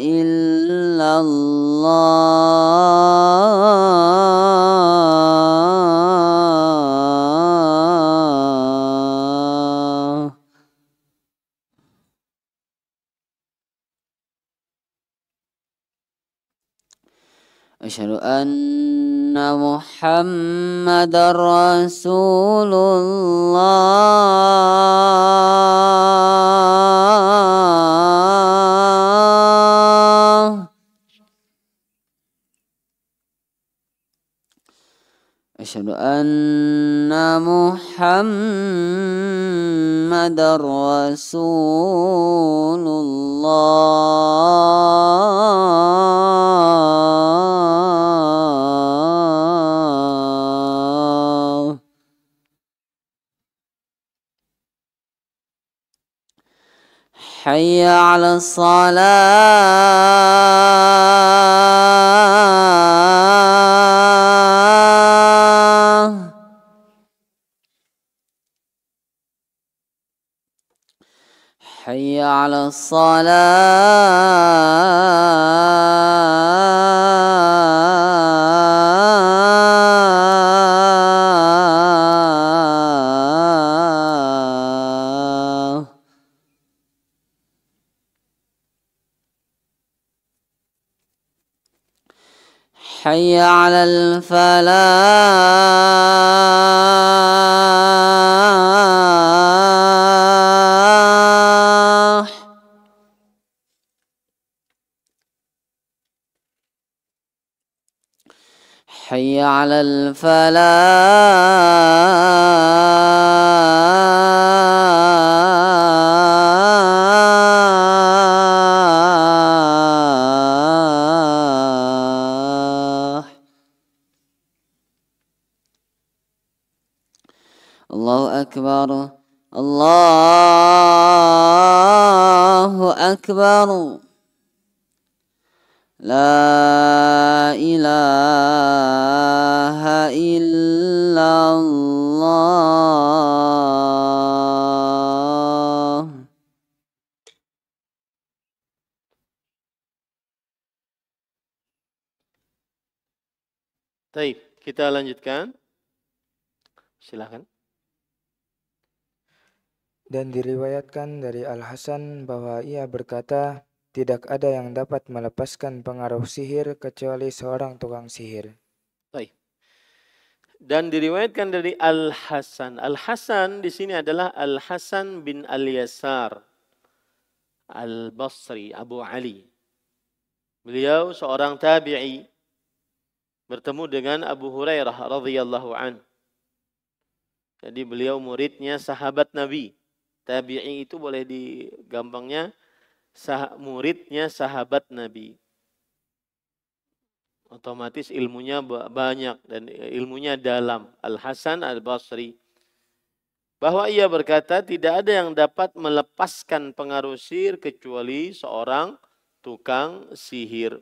إلا الله أشهد أن محمد رسول الله أشهد أن محمد رسول الله حي على الصلاة حي على الصلاة حي على الفلاح حي على الفلاح الله أكبر الله أكبر لا إله إلا الله. Baik, kita lanjutkan. Silakan. Dan diriwayatkan dari Al-Hasan bahwa ia berkata, tidak ada yang dapat melepaskan pengaruh sihir kecuali seorang tukang sihir. Baik. Dan diriwayatkan dari Al-Hasan. Al-Hasan di sini adalah Al-Hasan bin Al-Yasar Al-Basri, Abu Ali. Beliau seorang tabi'i bertemu dengan Abu Hurairah radhiyallahu an. Jadi beliau muridnya sahabat Nabi. Tabi'i itu boleh digampangnya muridnya sahabat Nabi. Otomatis ilmunya banyak dan ilmunya dalam. Al-Hasan Al-Basri. Bahwa ia berkata tidak ada yang dapat melepaskan pengaruh sihir kecuali seorang tukang sihir.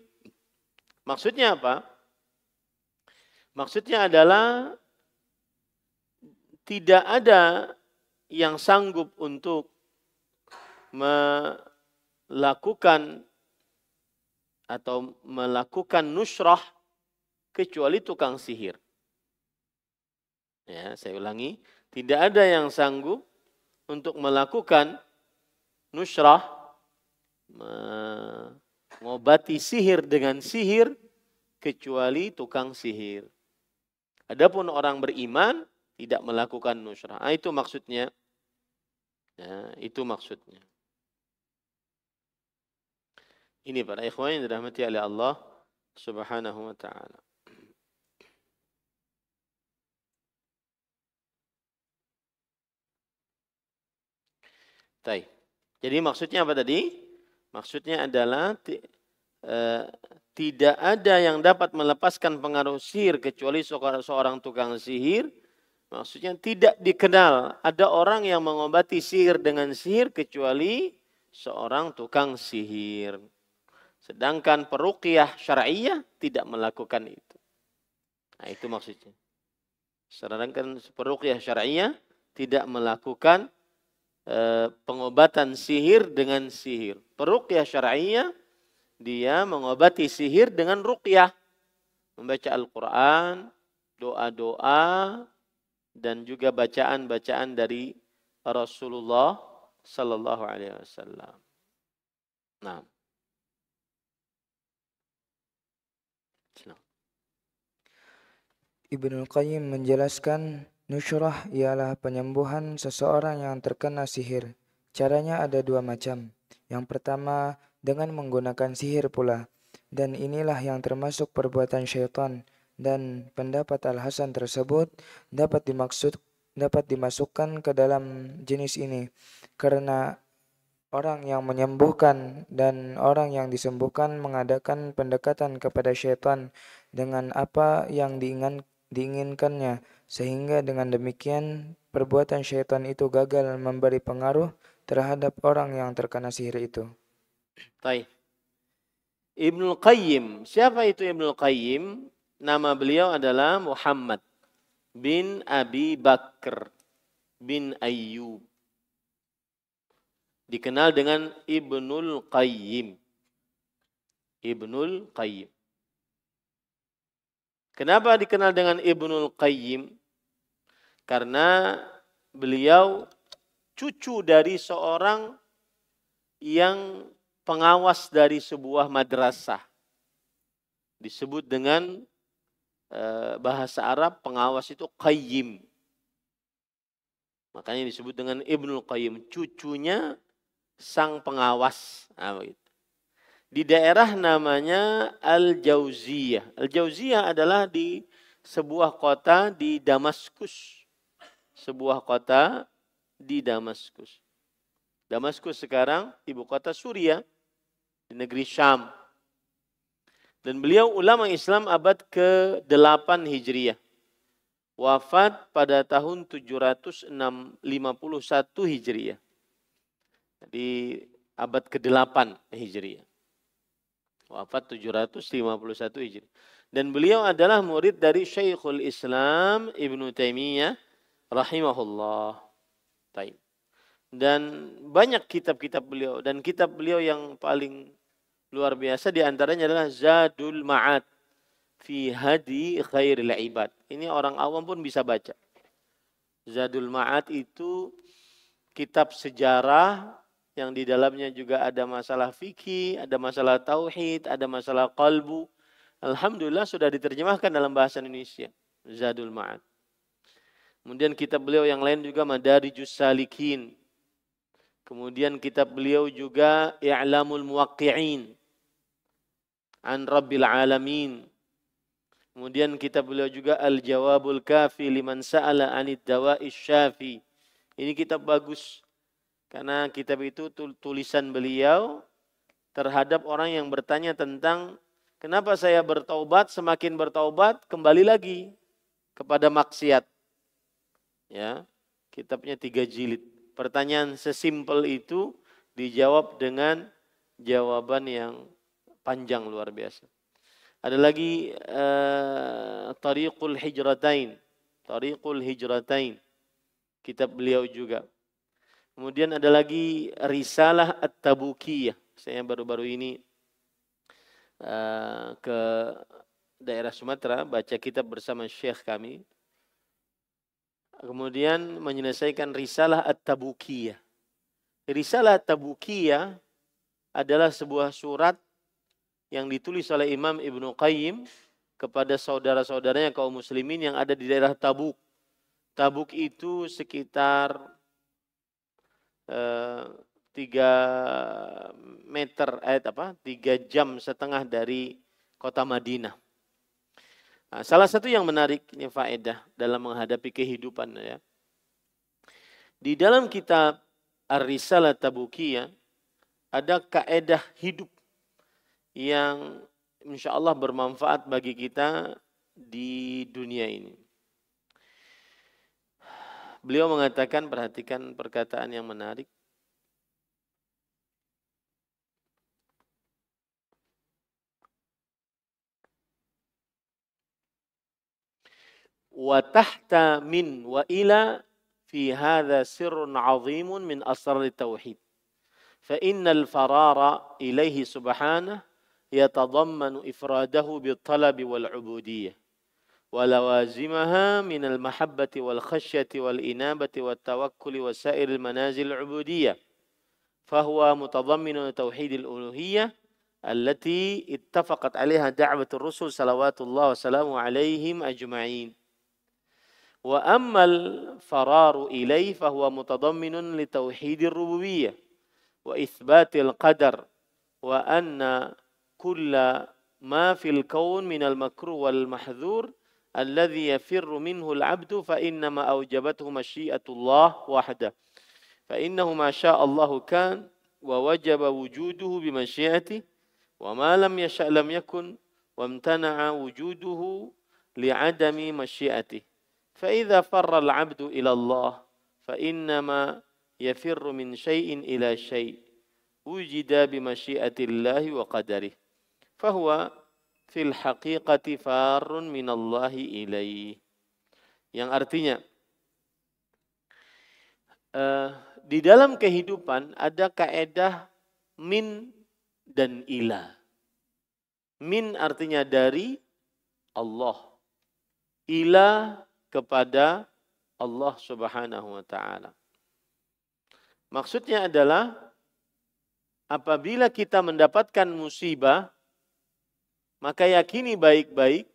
Maksudnya apa? Maksudnya adalah tidak ada yang sanggup untuk melakukan atau melakukan nusrah kecuali tukang sihir. Ya, saya ulangi, tidak ada yang sanggup untuk melakukan nusrah, mengobati sihir dengan sihir kecuali tukang sihir. Adapun orang beriman tidak melakukan nusrah. Itu maksudnya. Ya, itu maksudnya. Ini para ikhwan yang dirahmati oleh Allah Subhanahu wa taala. Baik. Jadi maksudnya apa tadi? Maksudnya adalah tidak ada yang dapat melepaskan pengaruh sihir kecuali seorang tukang sihir. Maksudnya tidak dikenal ada orang yang mengobati sihir dengan sihir kecuali seorang tukang sihir. Sedangkan peruqyah syar'iyah tidak melakukan itu. Nah, itu maksudnya. Sedangkan peruqyah syar'iyah tidak melakukan pengobatan sihir dengan sihir. Peruqyah syar'iyah dia mengobati sihir dengan ruqyah. Membaca Al-Quran, doa-doa, dan juga bacaan-bacaan dari Rasulullah Sallallahu Alaihi Wasallam. Nah, Ibnul Qayyim menjelaskan nusyrah ialah penyembuhan seseorang yang terkena sihir. Caranya ada dua macam. Yang pertama dengan menggunakan sihir pula. Dan inilah yang termasuk perbuatan syaitan. Dan pendapat Al-Hasan tersebut dapat dimasukkan ke dalam jenis ini. Karena orang yang menyembuhkan dan orang yang disembuhkan mengadakan pendekatan kepada syaitan dengan apa yang diinginkannya. Sehingga dengan demikian perbuatan syaitan itu gagal memberi pengaruh terhadap orang yang terkena sihir itu. Baik. Ibnul Qayyim. Siapa itu Ibnul Qayyim? Nama beliau adalah Muhammad bin Abi Bakr bin Ayyub. Dikenal dengan Ibnul Qayyim. Ibnul Qayyim. Kenapa dikenal dengan Ibnul Qayyim? Karena beliau cucu dari seorang yang pengawas dari sebuah madrasah. Disebut dengan bahasa Arab pengawas itu qayyim. Makanya disebut dengan Ibnul Qayyim, cucunya sang pengawas. Nah, begitu. Di daerah namanya Al-Jauziyah. Al-Jauziyah adalah di sebuah kota di Damaskus. Sebuah kota di Damaskus. Damaskus sekarang ibu kota Suriah di negeri Syam. Dan beliau ulama Islam abad ke-8 Hijriah. Wafat pada tahun 751 Hijriah. Di abad ke-8 Hijriah. Wafat 751 Hijriah. Dan beliau adalah murid dari Syekhul Islam Ibnu Taimiyah rahimahullah. Taib. Dan banyak kitab-kitab beliau. Dan kitab beliau yang paling luar biasa diantaranya adalah Zadul Ma'ad fi hadi khairil ibad. Ini orang awam pun bisa baca. Zadul Ma'ad itu kitab sejarah yang di dalamnya juga ada masalah fikih, ada masalah tauhid, ada masalah qalbu. Alhamdulillah sudah diterjemahkan dalam bahasa Indonesia. Zadul Ma'ad. Kemudian kitab beliau yang lain juga Madarijus Salikin. Kemudian kitab beliau juga I'lamul Muwaqqi'in an Rabbil Alamin. Kemudian kitab beliau juga Al-Jawabul Kafi liman sa'ala 'anid dawa'is syafi. Ini kitab bagus karena kitab itu tulisan beliau terhadap orang yang bertanya tentang kenapa saya bertaubat, semakin bertaubat kembali lagi kepada maksiat. Ya, kitabnya 3 jilid. Pertanyaan sesimpel itu dijawab dengan jawaban yang panjang luar biasa. Ada lagi Tariqul Hijratain. Tariqul Hijratain. Kitab beliau juga. Kemudian ada lagi Risalah At-Tabukiyah. Saya baru-baru ini ke daerah Sumatera baca kitab bersama syekh kami. Kemudian menyelesaikan Risalah At-Tabukiyah. Risalah At-Tabukiyah adalah sebuah surat yang ditulis oleh Imam Ibnu Qayyim kepada saudara-saudaranya kaum muslimin yang ada di daerah Tabuk. Tabuk itu sekitar 3 jam setengah dari kota Madinah. Nah, salah satu yang menarik ini faedah dalam menghadapi kehidupan ya. Di dalam kitab Ar-Risalah Tabukiyah ada kaedah hidup yang insya Allah bermanfaat bagi kita di dunia ini. Beliau mengatakan, perhatikan perkataan yang menarik. Wa tahta min wa ila fi hadha sirrun 'azimun min asrar at-tauhid. Fa innal farara ilaihi subhanahu yatadammanu ifradahu bil-talab wal-'ubudiyyah wa lawazimaha min al-mahabbati wal-khashyati wal-inabati wat-tawakkuli wa sa'iril manazil al-'ubudiyyah. Fa huwa mutadamminun tauhid al-uluhiyyah allati ittafaqat 'alaiha da'watur rusul salawatullah wa salamu 'alaihim ajma'in. Wa ammal fararu ilaihi fahuwa mutadamminun li tauhidir rububiyyah wa itsbatil qadar wa anna kulla ma fil kaun minal makruh wal mahdhur alladhi yafirru minhu al-'abdu fa inna ma awjabathu masyiatullah wahdah fa innahu ma syaa Allahu kan wa wajaba wujuduhu bi masyiatihi wa ma lam yasha' lam yakun wa imtana'a wujuduhu li'adami masyiatihi. فإذا فر العبد إلى الله فإنما يفر من شيء إلى شيء وجد بمشيئة الله وقدره فهو في الحقيقة فار من الله إليه. Yang artinya di dalam kehidupan ada kaedah min dan ila. Min artinya dari Allah. Ila kepada Allah Subhanahu wa taala. Maksudnya adalah apabila kita mendapatkan musibah, maka yakini baik-baik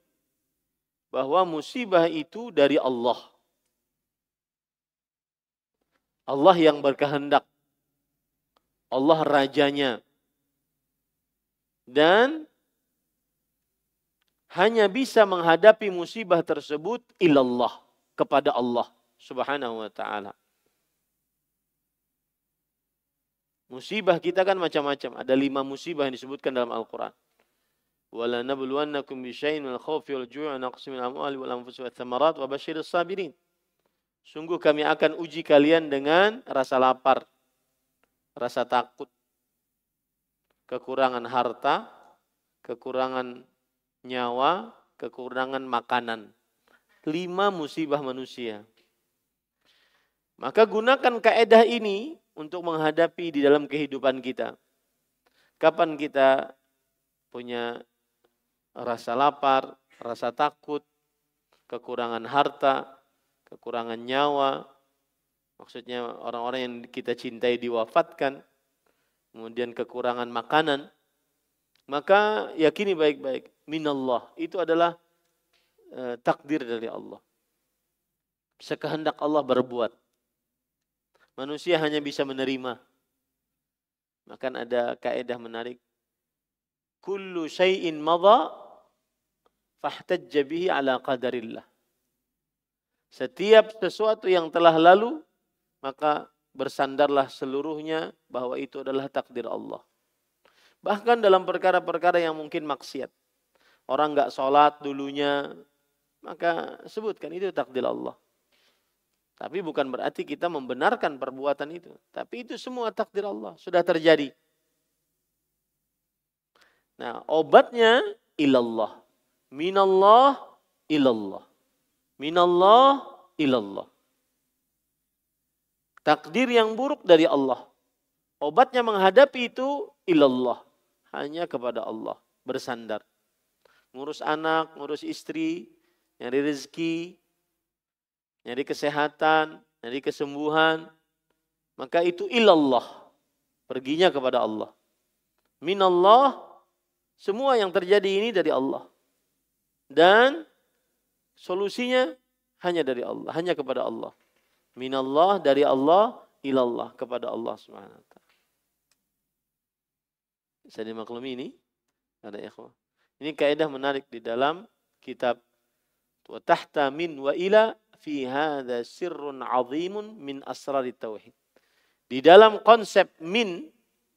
bahwa musibah itu dari Allah. Allah yang berkehendak. Allah rajanya. Dan hanya bisa menghadapi musibah tersebut ilallah, kepada Allah Subhanahu wa ta'ala. Musibah kita kan macam-macam. Ada 5 musibah yang disebutkan dalam Al-Quran. Wala nabluwannakum bisyai'in minal khawfi wal ju'i wa naqsin minal amwali wal anfusi wath thamarat wa basyirus sabirin. Sungguh kami akan uji kalian dengan rasa lapar, rasa takut, kekurangan harta, kekurangan nyawa, kekurangan makanan. 5 musibah manusia. Maka gunakan kaedah ini untuk menghadapi di dalam kehidupan kita. Kapan kita punya rasa lapar, rasa takut, kekurangan harta, kekurangan nyawa, maksudnya orang-orang yang kita cintai diwafatkan, kemudian kekurangan makanan, maka yakini baik-baik, minallah, itu adalah takdir dari Allah. Sekehendak Allah berbuat. Manusia hanya bisa menerima. Maka ada kaedah menarik. Kullu syai'in madha fahtajja bihi ala qadarillah. Setiap sesuatu yang telah lalu, maka bersandarlah seluruhnya bahwa itu adalah takdir Allah. Bahkan dalam perkara-perkara yang mungkin maksiat. Orang enggak sholat dulunya, maka sebutkan itu takdir Allah. Tapi bukan berarti kita membenarkan perbuatan itu. Tapi itu semua takdir Allah, sudah terjadi. Nah, obatnya ilallah. Minallah ilallah. Minallah ilallah. Takdir yang buruk dari Allah. Obatnya menghadapi itu ilallah. Hanya kepada Allah. Bersandar. Ngurus anak, ngurus istri, nyari rezeki, nyari kesehatan, nyari kesembuhan. Maka itu ilallah. Perginya kepada Allah. Minallah. Semua yang terjadi ini dari Allah. Dan solusinya hanya dari Allah, hanya kepada Allah. Minallah, dari Allah, ilallah, kepada Allah Subhanahu wa ta'ala. Bisa dimaklumi ini? Ada ikhwah. Ini kaidah menarik di dalam kitab wa tahta min wa ila fi hadza sirrun 'azimun min asrarit tauhid. Di dalam konsep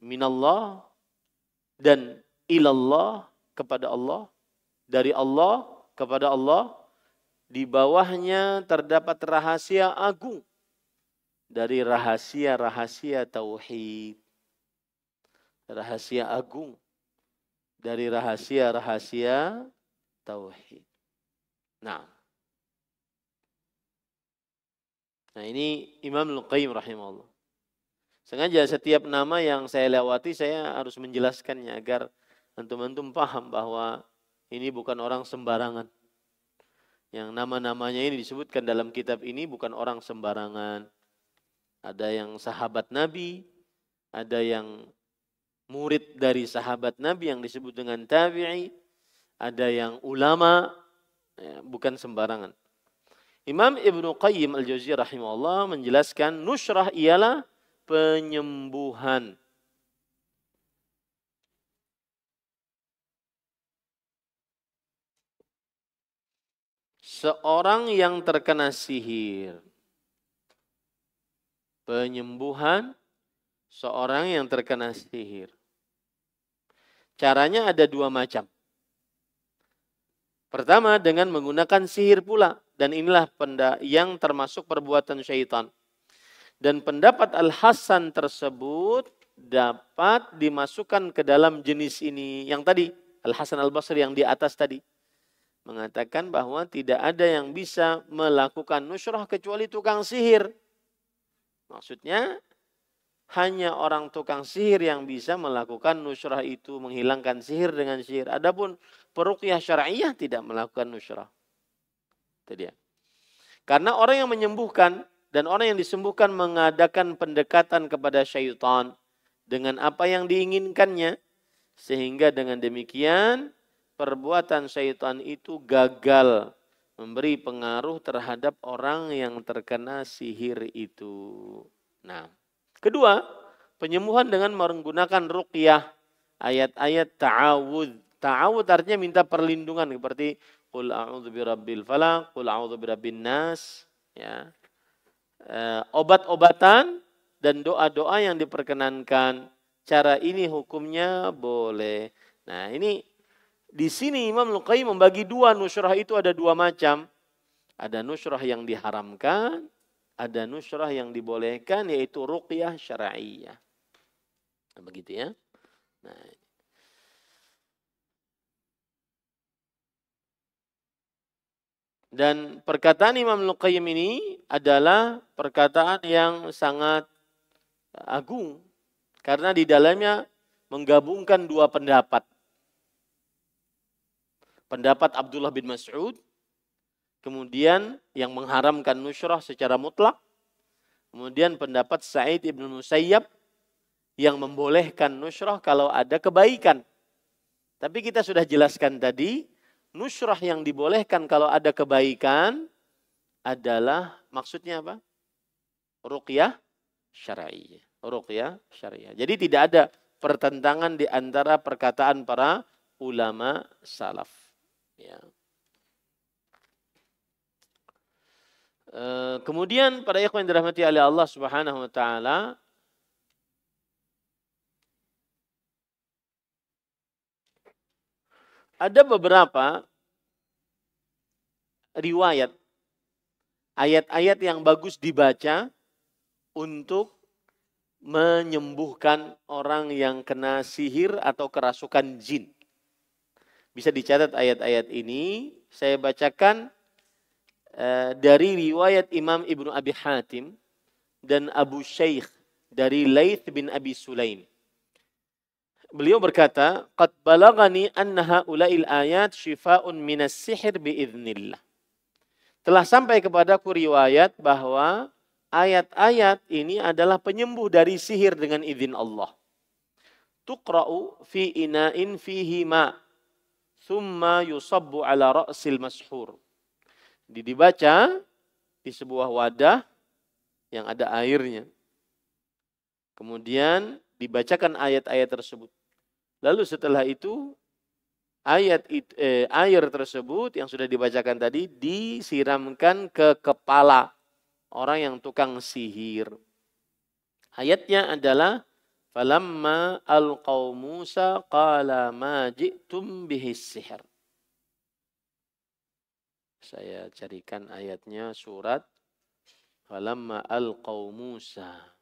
minallah dan ilallah, kepada Allah, dari Allah kepada Allah, di bawahnya terdapat rahasia agung dari rahasia-rahasia tauhid. Rahasia agung dari rahasia-rahasia tauhid. Nah, ini Imam Al-Qayyim rahimahullah. Sengaja setiap nama yang saya lewati saya harus menjelaskannya agar antum-antum paham bahwa ini bukan orang sembarangan. Yang nama-namanya ini disebutkan dalam kitab ini bukan orang sembarangan. Ada yang sahabat Nabi, ada yang murid dari sahabat Nabi yang disebut dengan tabi'i, ada yang ulama, ya, bukan sembarangan. Imam Ibnu Qayyim Al-Jauziyah rahimahullah menjelaskan nusrah ialah penyembuhan. Seorang yang terkena sihir. Penyembuhan seorang yang terkena sihir. Caranya ada 2 macam. Pertama dengan menggunakan sihir pula. Dan inilah yang termasuk perbuatan syaitan. Dan pendapat Al-Hasan tersebut dapat dimasukkan ke dalam jenis ini. Yang tadi, Al-Hasan Al-Basri yang di atas tadi. Mengatakan bahwa tidak ada yang bisa melakukan nusrah kecuali tukang sihir. Maksudnya hanya orang tukang sihir yang bisa melakukan nusrah itu, menghilangkan sihir dengan sihir. Adapun peruqyah syar'iyah tidak melakukan nusrah. Itu dia. Karena orang yang menyembuhkan dan orang yang disembuhkan mengadakan pendekatan kepada syaitan dengan apa yang diinginkannya, sehingga dengan demikian perbuatan syaitan itu gagal memberi pengaruh terhadap orang yang terkena sihir itu. Nah, kedua, penyembuhan dengan menggunakan ruqyah, ayat-ayat ta'awudz. Ta'awudz artinya minta perlindungan seperti qul a'udzu birabbil falaq, qul a'udzu birabbin nas, ya. Obat-obatan dan doa-doa yang diperkenankan. Cara ini hukumnya boleh. Nah, ini di sini Imam Al-Qayyim membagi dua nusyrah itu ada dua macam. Ada nusyrah yang diharamkan, ada nusyrah yang dibolehkan yaitu ruqyah syar'iyyah. Nah, begitu ya. Nah, dan perkataan Imam Al-Qayyim ini adalah perkataan yang sangat agung karena di dalamnya menggabungkan dua pendapat. Pendapat Abdullah bin Mas'ud, kemudian yang mengharamkan nusyrah secara mutlak, kemudian pendapat Sa'id ibn Musayyab yang membolehkan nusyrah kalau ada kebaikan. Tapi kita sudah jelaskan tadi, nusyrah yang dibolehkan kalau ada kebaikan adalah maksudnya apa? Ruqyah syar'iyyah. Ruqyah syar'iyyah. Jadi tidak ada pertentangan di antara perkataan para ulama salaf. Ya. Kemudian para ikhwan yang dirahmati oleh Allah Subhanahu wa taala, ada beberapa riwayat ayat-ayat yang bagus dibaca untuk menyembuhkan orang yang kena sihir atau kerasukan jin. Bisa dicatat ayat-ayat ini, saya bacakan dari riwayat Imam Ibnu Abi Hatim dan Abu Shaykh dari Laits bin Abi Sulaim. Beliau berkata, "Qad balagani anna haula'il ayat shifaa'un minas sihir biiznillah." Telah sampai kepadaku riwayat bahwa ayat-ayat ini adalah penyembuh dari sihir dengan izin Allah. Tuqra'u fi ina'in fihi ma' thumma yusabbu ala ra'sil mashhur. Dibaca di sebuah wadah yang ada airnya. Kemudian dibacakan ayat-ayat tersebut. Lalu setelah itu air tersebut yang sudah dibacakan tadi disiramkan ke kepala orang yang tukang sihir. Ayatnya adalah falamma alqaw Musa qala ma ji'tum bihis sihir. Saya carikan ayatnya surat falamma alqaw Musa.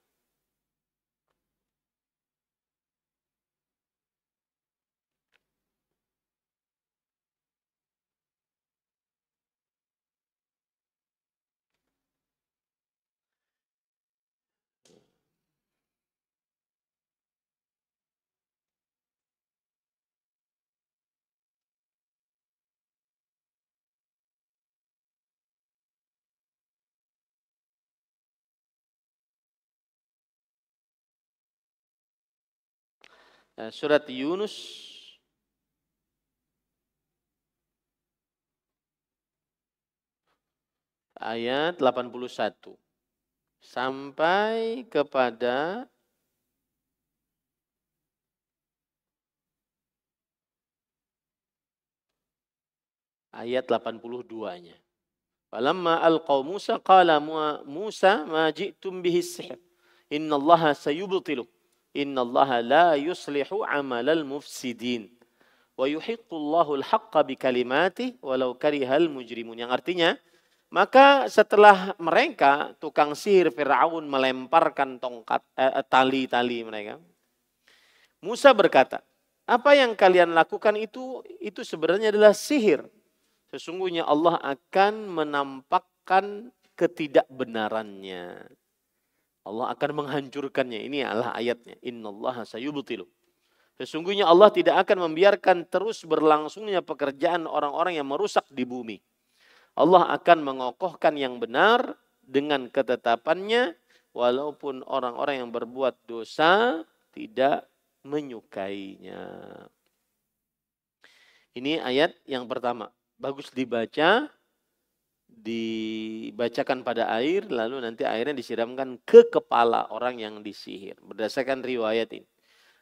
Surat Yunus ayat 81 sampai kepada ayat 82-nya. Falamma alqaw Musa qala Musa ma ji'tum bihi sihr. Innallaha sayubtilu. Innallaha la yuslihu amalal mufsidin. Wa yuhiqqullahu al-haqqa bikalimatihi walau karihal mujrimun. Yang artinya, maka setelah mereka tukang sihir Firaun melemparkan tongkat tali-tali mereka, Musa berkata, apa yang kalian lakukan itu sebenarnya adalah sihir. Sesungguhnya Allah akan menampakkan ketidakbenarannya. Allah akan menghancurkannya. Ini adalah ayatnya. Innallaha sayubtilu. Sesungguhnya Allah tidak akan membiarkan terus berlangsungnya pekerjaan orang-orang yang merusak di bumi. Allah akan mengokohkan yang benar dengan ketetapannya walaupun orang-orang yang berbuat dosa tidak menyukainya. Ini ayat yang pertama. Bagus dibaca dibacakan pada air, lalu nanti airnya disiramkan ke kepala orang yang disihir. Berdasarkan riwayat ini.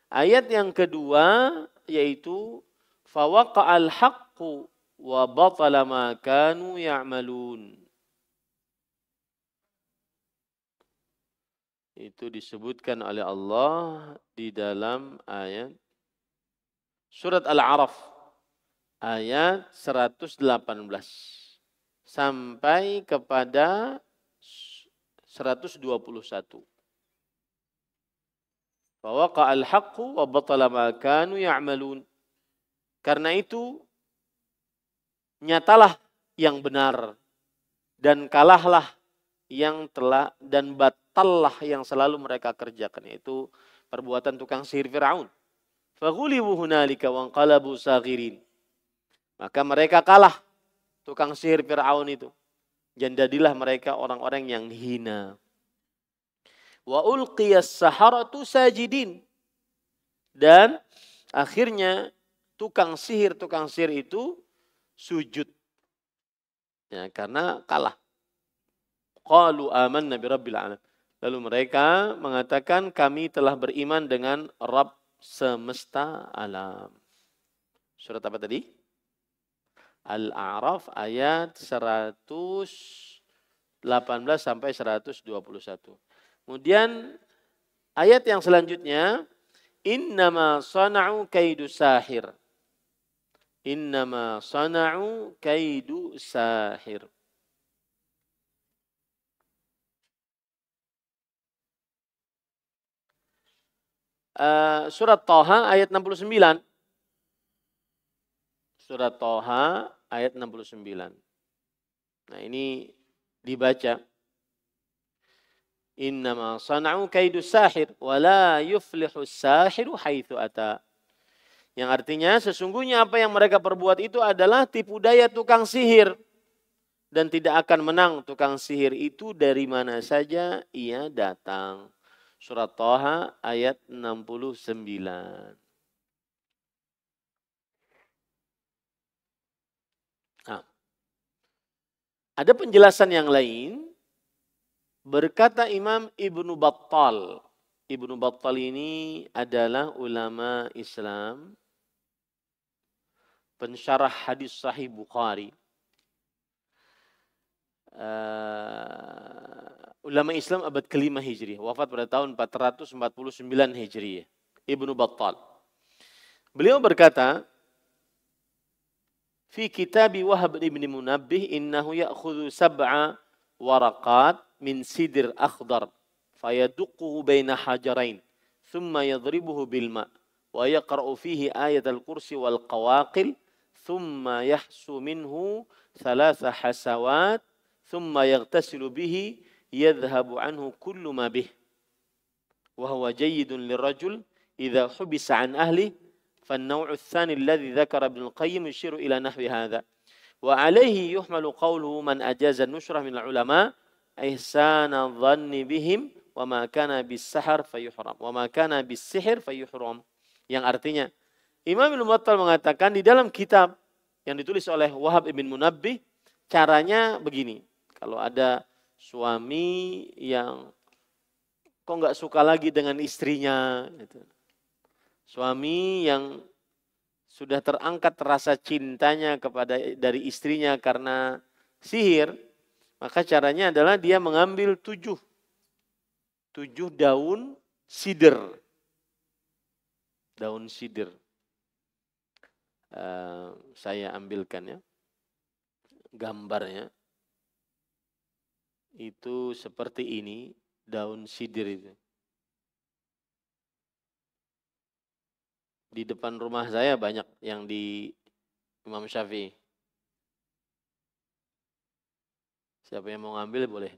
Ayat yang kedua yaitu fawaqa'al haqqu wa batala ma kanu ya'malun. Itu disebutkan oleh Allah di dalam ayat surat Al-A'raf ayat 118 sampai kepada 121. Fawaqa'al haqqu wa batala ma kanu ya'malun. Karena itu nyatalah yang benar dan kalahlah yang telah dan batallah yang selalu mereka kerjakan, yaitu perbuatan tukang sihir Firaun. Faghulibu hunalika wanqalabu saghirin. Maka mereka kalah tukang sihir Firaun itu. Dan jadilah mereka orang-orang yang hina. Wa ulqiyas saharatu sajidin. Dan akhirnya tukang sihir itu sujud. Ya, karena kalah. Qalu amanna birabbil alamin. Lalu mereka mengatakan kami telah beriman dengan Rabb semesta alam. Surat apa tadi? Al-A'raf ayat 118 sampai 121. Kemudian ayat yang selanjutnya innama sana'u kaidu sahir. Innama sana'u kaidu sahir. Surat Thaha ayat 69. Surat Thaha ayat 69. Nah ini dibaca. Innama sana'u kaidu sahir wa la yuflihu sahiru haitsu ata. Yang artinya sesungguhnya apa yang mereka perbuat itu adalah tipu daya tukang sihir. Dan tidak akan menang tukang sihir itu dari mana saja ia datang. Surat Thaha ayat 69. Nah, ada penjelasan yang lain. Berkata Imam Ibnu Battal. Ibnu Battal ini adalah ulama Islam. Pensyarah hadis Sahih Bukhari. Ulama Islam abad ke-5 Hijriah, wafat pada tahun 449 Hijriah. Ibnu Battal. Beliau berkata, fi kitabi Wahab ibn Munabbih innahu ya'khudhu sab'a waraqat min sidr akhdar fayaduquhu baina hajarain thumma yadribuhu bil ma' wa yaqra'u fihi ayat al-kursi wal qawaqil thumma yahsu minhu thalatha hasawat thumma yaghtasilu bihi yadhhabu anhu kullu ma bih wa huwa jayyidun lirajul idza hubisa an ahli فالنوع الثاني الذي ذكر ابن القيم يشير إلى نحو هذا وعليه يحمل قوله من أجاز النشرة من العلماء إحسان الظن بهم وما كان بالسحر فيحرم وما كان بالسحر فيحرم. Yang artinya Imam Ibnu Battal mengatakan di dalam kitab yang ditulis oleh Wahab ibn Munabbih caranya begini. Kalau ada suami yang kok nggak suka lagi dengan istrinya gitu. Suami yang sudah terangkat rasa cintanya dari istrinya karena sihir, maka caranya adalah dia mengambil tujuh daun sidr. Daun sidr. Saya ambilkan ya gambarnya. Itu seperti ini daun sidr itu. Di depan rumah saya banyak yang di Imam Syafi'i. Siapa yang mau ngambil boleh.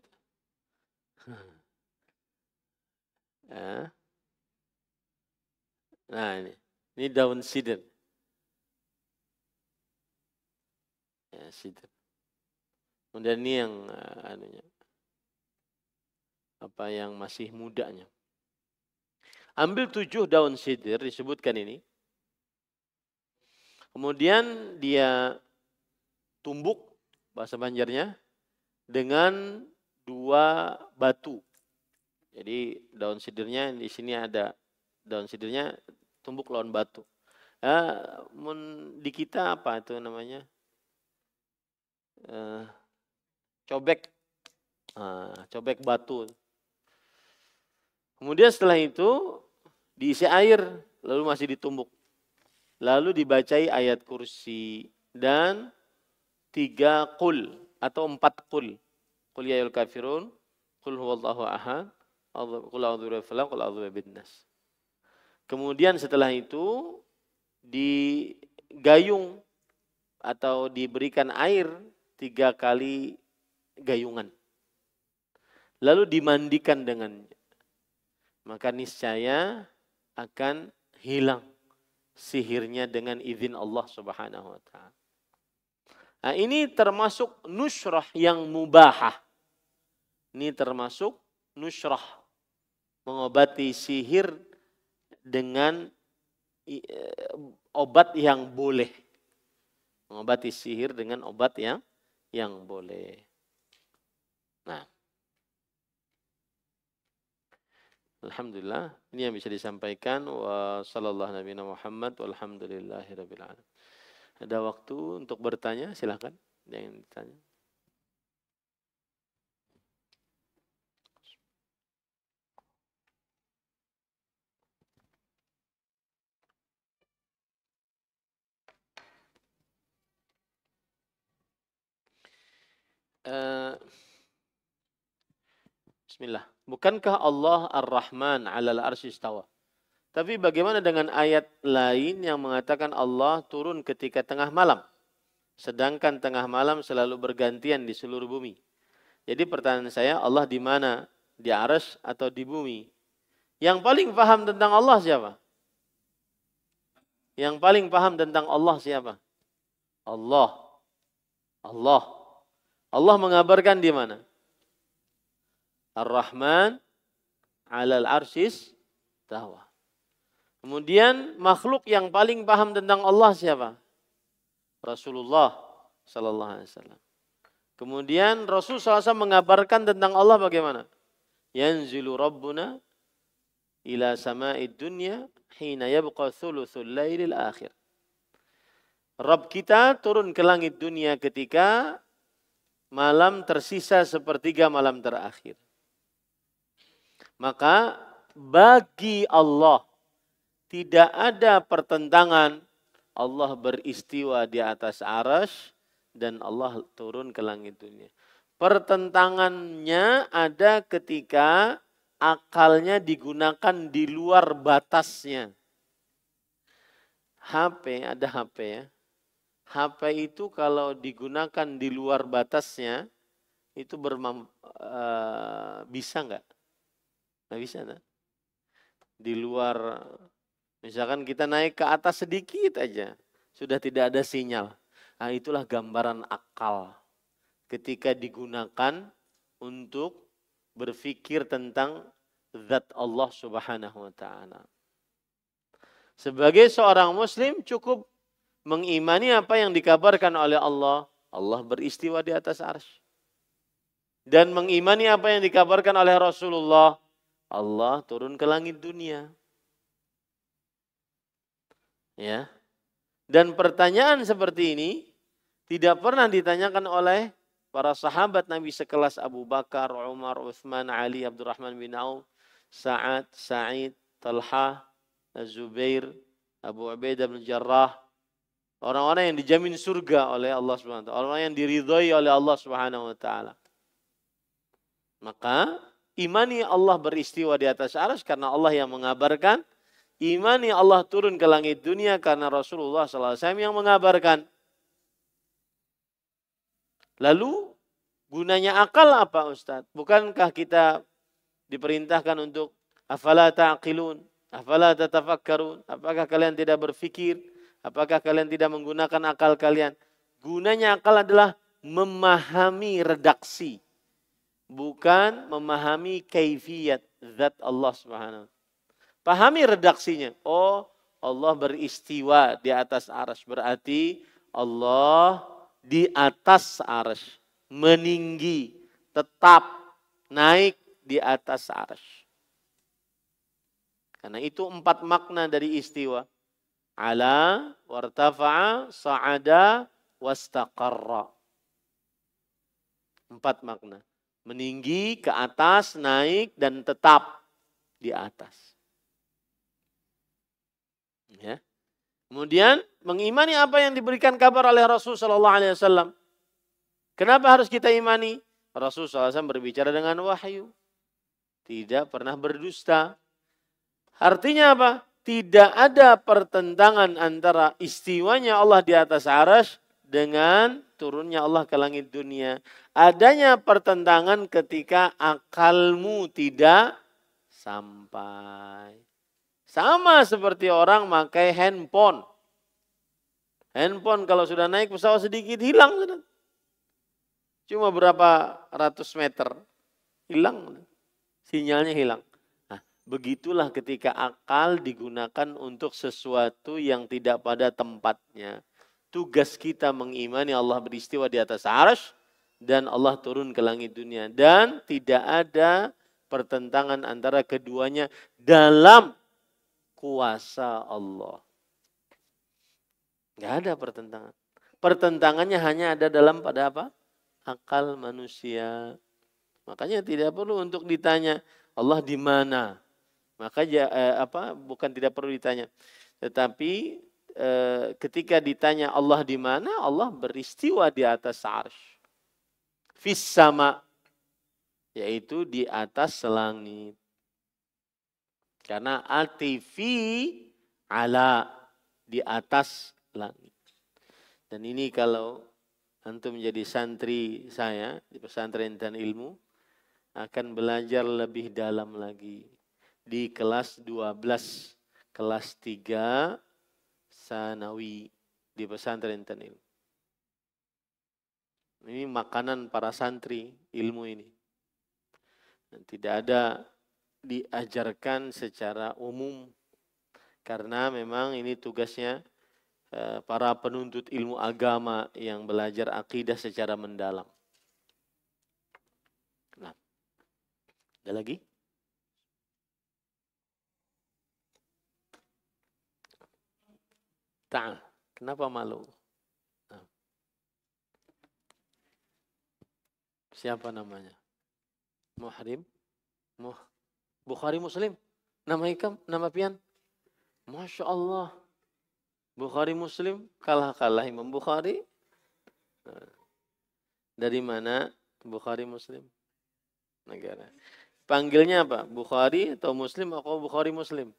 Nah ini daun sidr. Ya, sidr. Kemudian ini yang apa yang masih mudanya. Ambil 7 daun sidr, disebutkan ini. Kemudian dia tumbuk, bahasa Banjarnya. dengan 2 batu. Jadi daun sidirnya di sini ada daun sidirnya tumbuk lawan batu. Di kita apa itu namanya? Cobek. Cobek batu. Kemudian setelah itu diisi air, lalu masih ditumbuk. Lalu dibacai ayat kursi dan 3 qul atau 4 qul. Qul ya ayyuhal kafirun, qul huwallahu ahad, qul a'udzu birabbil falaq, qul a'udzu birabbin nas. Kemudian setelah itu digayung atau diberikan air 3 kali gayungan. Lalu dimandikan dengannya. Maka niscaya akan hilang sihirnya dengan izin Allah Subhanahu wa taala. Nah, ini termasuk nusrah yang mubahah. Ini termasuk nusrah, mengobati sihir dengan obat yang boleh. Mengobati sihir dengan obat yang boleh. Nah, alhamdulillah, ini yang bisa disampaikan. Wa sallallahu nabiyana Muhammad walhamdulillahirabbil alamin. Ada waktu untuk bertanya, silakan. Yang ditanya. Bismillah. Bukankah Allah Ar-Rahman 'alal arsy istawa? Tapi bagaimana dengan ayat lain yang mengatakan Allah turun ketika tengah malam? Sedangkan tengah malam selalu bergantian di seluruh bumi. Jadi pertanyaan saya, Allah di mana? Di arsy atau di bumi? Yang paling paham tentang Allah siapa? Yang paling paham tentang Allah siapa? Allah. Allah mengabarkan di mana? Ar-Rahman 'alal arsy istawa. Kemudian makhluk yang paling paham tentang Allah siapa? Rasulullah sallallahu alaihi wasallam. Kemudian Rasul SAW mengabarkan tentang Allah bagaimana? Yanzilu Rabbuna ila sama'id dunya hina yabqa thuluthul lailil akhir. Rabb kita turun ke langit dunia ketika malam tersisa sepertiga malam terakhir. Maka bagi Allah tidak ada pertentangan Allah beristiwa di atas arsy dan Allah turun ke langit dunia. Pertentangannya ada ketika akalnya digunakan di luar batasnya. Ada HP ya. HP itu kalau digunakan di luar batasnya itu bisa nggak? Nggak bisa, nah? Di luar, misalkan kita naik ke atas sedikit aja, sudah tidak ada sinyal. Nah, itulah gambaran akal ketika digunakan untuk berpikir tentang zat Allah Subhanahu wa taala. Sebagai seorang muslim cukup mengimani apa yang dikabarkan oleh Allah. Allah beristiwa di atas arsy. Dan mengimani apa yang dikabarkan oleh Rasulullah. Allah turun ke langit dunia. Ya. Dan pertanyaan seperti ini tidak pernah ditanyakan oleh para sahabat Nabi sekelas Abu Bakar, Umar, Utsman, Ali, Abdurrahman bin Auf, Sa'ad, Sa'id, Talha, Zubair, Abu Ubaidah bin Jarrah. Orang-orang yang dijamin surga oleh Allah Subhanahu wa taala, orang yang diridhai oleh Allah Subhanahu wa taala. Maka imani Allah beristiwa di atas arsy karena Allah yang mengabarkan. Imani Allah turun ke langit dunia karena Rasulullah SAW yang mengabarkan. Lalu gunanya akal apa Ustaz? Bukankah kita diperintahkan untuk afala ta'qilun, afala tatafakkarun? Apakah kalian tidak berfikir? Apakah kalian tidak menggunakan akal kalian? Gunanya akal adalah memahami redaksi. Bukan memahami kaifiyat zat Allah Subhanahu. Pahami redaksinya. Oh, Allah beristiwa di atas arsy. Berarti Allah di atas arsy, meninggi, tetap naik di atas arsy. Karena itu 4 makna dari istiwa. Ala, wartafa'a, sa'ada, wastaqarra. 4 makna. Meninggi, ke atas, naik, dan tetap di atas. Ya. Kemudian mengimani apa yang diberikan kabar oleh Rasul sallallahu alaihi wasallam. Kenapa harus kita imani? Rasul sallallahu alaihi wasallam berbicara dengan wahyu. Tidak pernah berdusta. Artinya apa? Tidak ada pertentangan antara istiwanya Allah di atas arsy dengan turunnya Allah ke langit dunia. Adanya pertentangan ketika akalmu tidak sampai. Sama seperti orang pakai handphone. Handphone kalau sudah naik pesawat sedikit hilang. Cuma berapa ratus meter. Hilang. Sinyalnya hilang. Nah, begitulah ketika akal digunakan untuk sesuatu yang tidak pada tempatnya. Tugas kita mengimani Allah beristiwa di atas arsy dan Allah turun ke langit dunia. Dan tidak ada pertentangan antara keduanya dalam kuasa Allah. Enggak ada pertentangan. Pertentangannya hanya ada dalam pada apa? Akal manusia. Makanya tidak perlu untuk ditanya Allah di mana. Bukan tidak perlu ditanya. Tetapi ketika ditanya Allah di mana, Allah beristiwa di atas arsy. Fis sama, yaitu di atas langit. Karena atifi ala, di atas langit. Dan ini kalau antum menjadi santri saya di pesantren dan ilmu, akan belajar lebih dalam lagi. Di kelas 12, kelas 3 sanawi di pesantren dan ilmu. Ini makanan para santri ilmu ini. Dan tidak ada diajarkan secara umum karena memang ini tugasnya para penuntut ilmu agama yang belajar akidah secara mendalam. Nah, ada lagi? Kenapa malu? Nah. Siapa namanya? Muhrim? Bukhari Muslim. Nama ikam, nama pian. Masya Allah. Bukhari Muslim, kalah Imam Bukhari. Dari mana Bukhari Muslim? Negara. Panggilnya apa? Bukhari atau Muslim atau Bukhari Muslim?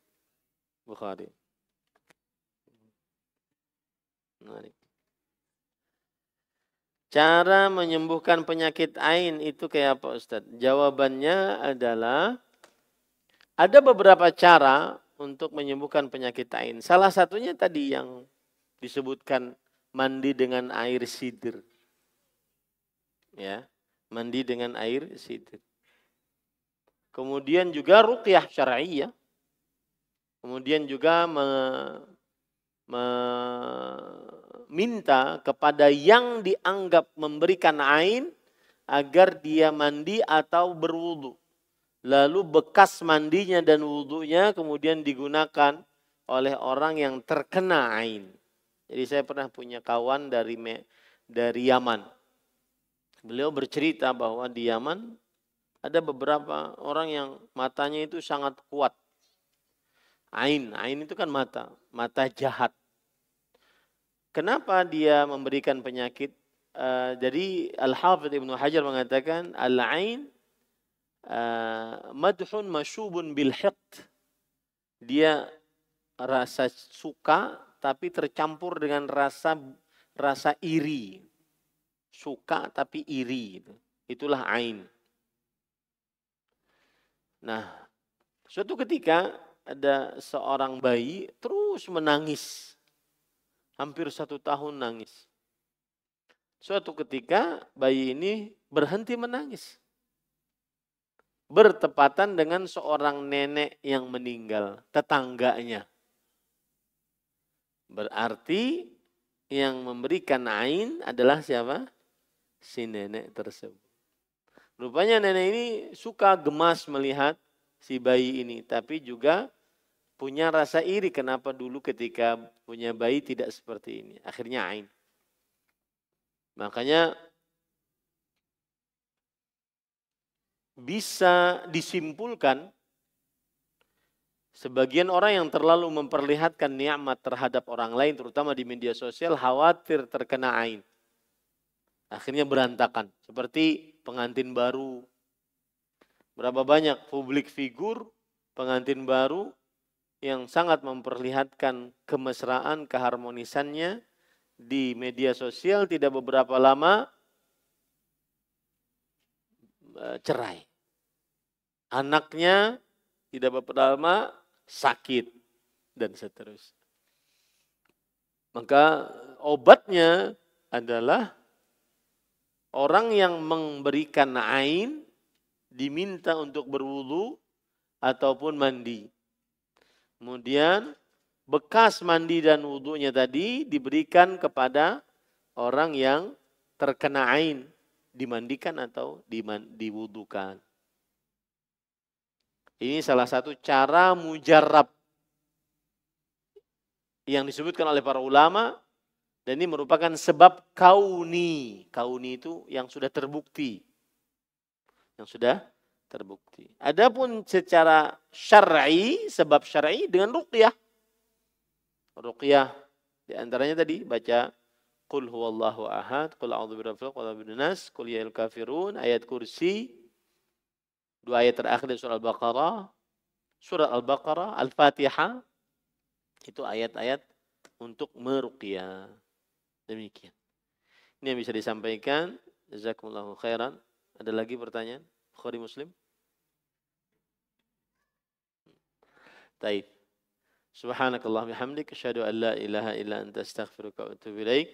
Bukhari. Cara menyembuhkan penyakit ain itu kayak apa Ustaz? Jawabannya adalah ada beberapa cara untuk menyembuhkan penyakit ain. Salah satunya tadi yang disebutkan mandi dengan air sidr. Ya, mandi dengan air sidr. Kemudian juga ruqyah syar'iyyah. Kemudian juga meminta kepada yang dianggap memberikan ain agar dia mandi atau berwudu. Lalu bekas mandinya dan wudunya kemudian digunakan oleh orang yang terkena ain. Jadi saya pernah punya kawan dari Yaman. Beliau bercerita bahwa di Yaman ada beberapa orang yang matanya itu sangat kuat. Ain itu kan mata jahat. Kenapa dia memberikan penyakit? Jadi Al-Hafidh Ibnu Hajar mengatakan al-ain madhun masyubun bil hiqd. Dia rasa suka tapi tercampur dengan rasa iri. Suka tapi iri. Itulah ain. Nah, suatu ketika ada seorang bayi terus menangis. Hampir 1 tahun nangis. Suatu ketika bayi ini berhenti menangis. Bertepatan dengan seorang nenek yang meninggal, tetangganya. Berarti yang memberikan ain adalah siapa? Si nenek tersebut. Rupanya nenek ini suka gemas melihat si bayi ini, tapi juga punya rasa iri kenapa dulu ketika punya bayi tidak seperti ini. Akhirnya ain. Makanya bisa disimpulkan sebagian orang yang terlalu memperlihatkan nikmat terhadap orang lain, terutama di media sosial, khawatir terkena ain. Akhirnya berantakan. Seperti pengantin baru. Berapa banyak publik figur pengantin baru yang sangat memperlihatkan kemesraan, keharmonisannya di media sosial, tidak beberapa lama cerai. Anaknya tidak beberapa lama sakit dan seterusnya. Maka obatnya adalah orang yang memberikan ain diminta untuk berwudu ataupun mandi. Kemudian bekas mandi dan wudunya tadi diberikan kepada orang yang terkena ain, dimandikan atau diwudukan. Ini salah satu cara mujarab yang disebutkan oleh para ulama, dan ini merupakan sebab kauni. Kauni itu yang sudah terbukti. Yang sudah terbukti. Adapun secara syar'i, sebab syar'i dengan ruqyah. Ruqyah di antaranya tadi baca Qul huwallahu ahad, Qul a'udzu birabbil falaq, Qul a'udzu birabbin nas, Qul ya ayyuhal kafirun, ayat kursi. Dua ayat terakhir dari surah Al-Baqarah. Surah Al-Baqarah, Al-Fatihah. Itu ayat-ayat untuk meruqyah. Demikian. Ini yang bisa disampaikan. Jazakumullahu khairan. Ada lagi pertanyaan? Bukhari Muslim? Taib. Subhanakallah bihamdik. Asyhadu an la ilaha illa anta astaghfiruka wa atubu ilaik.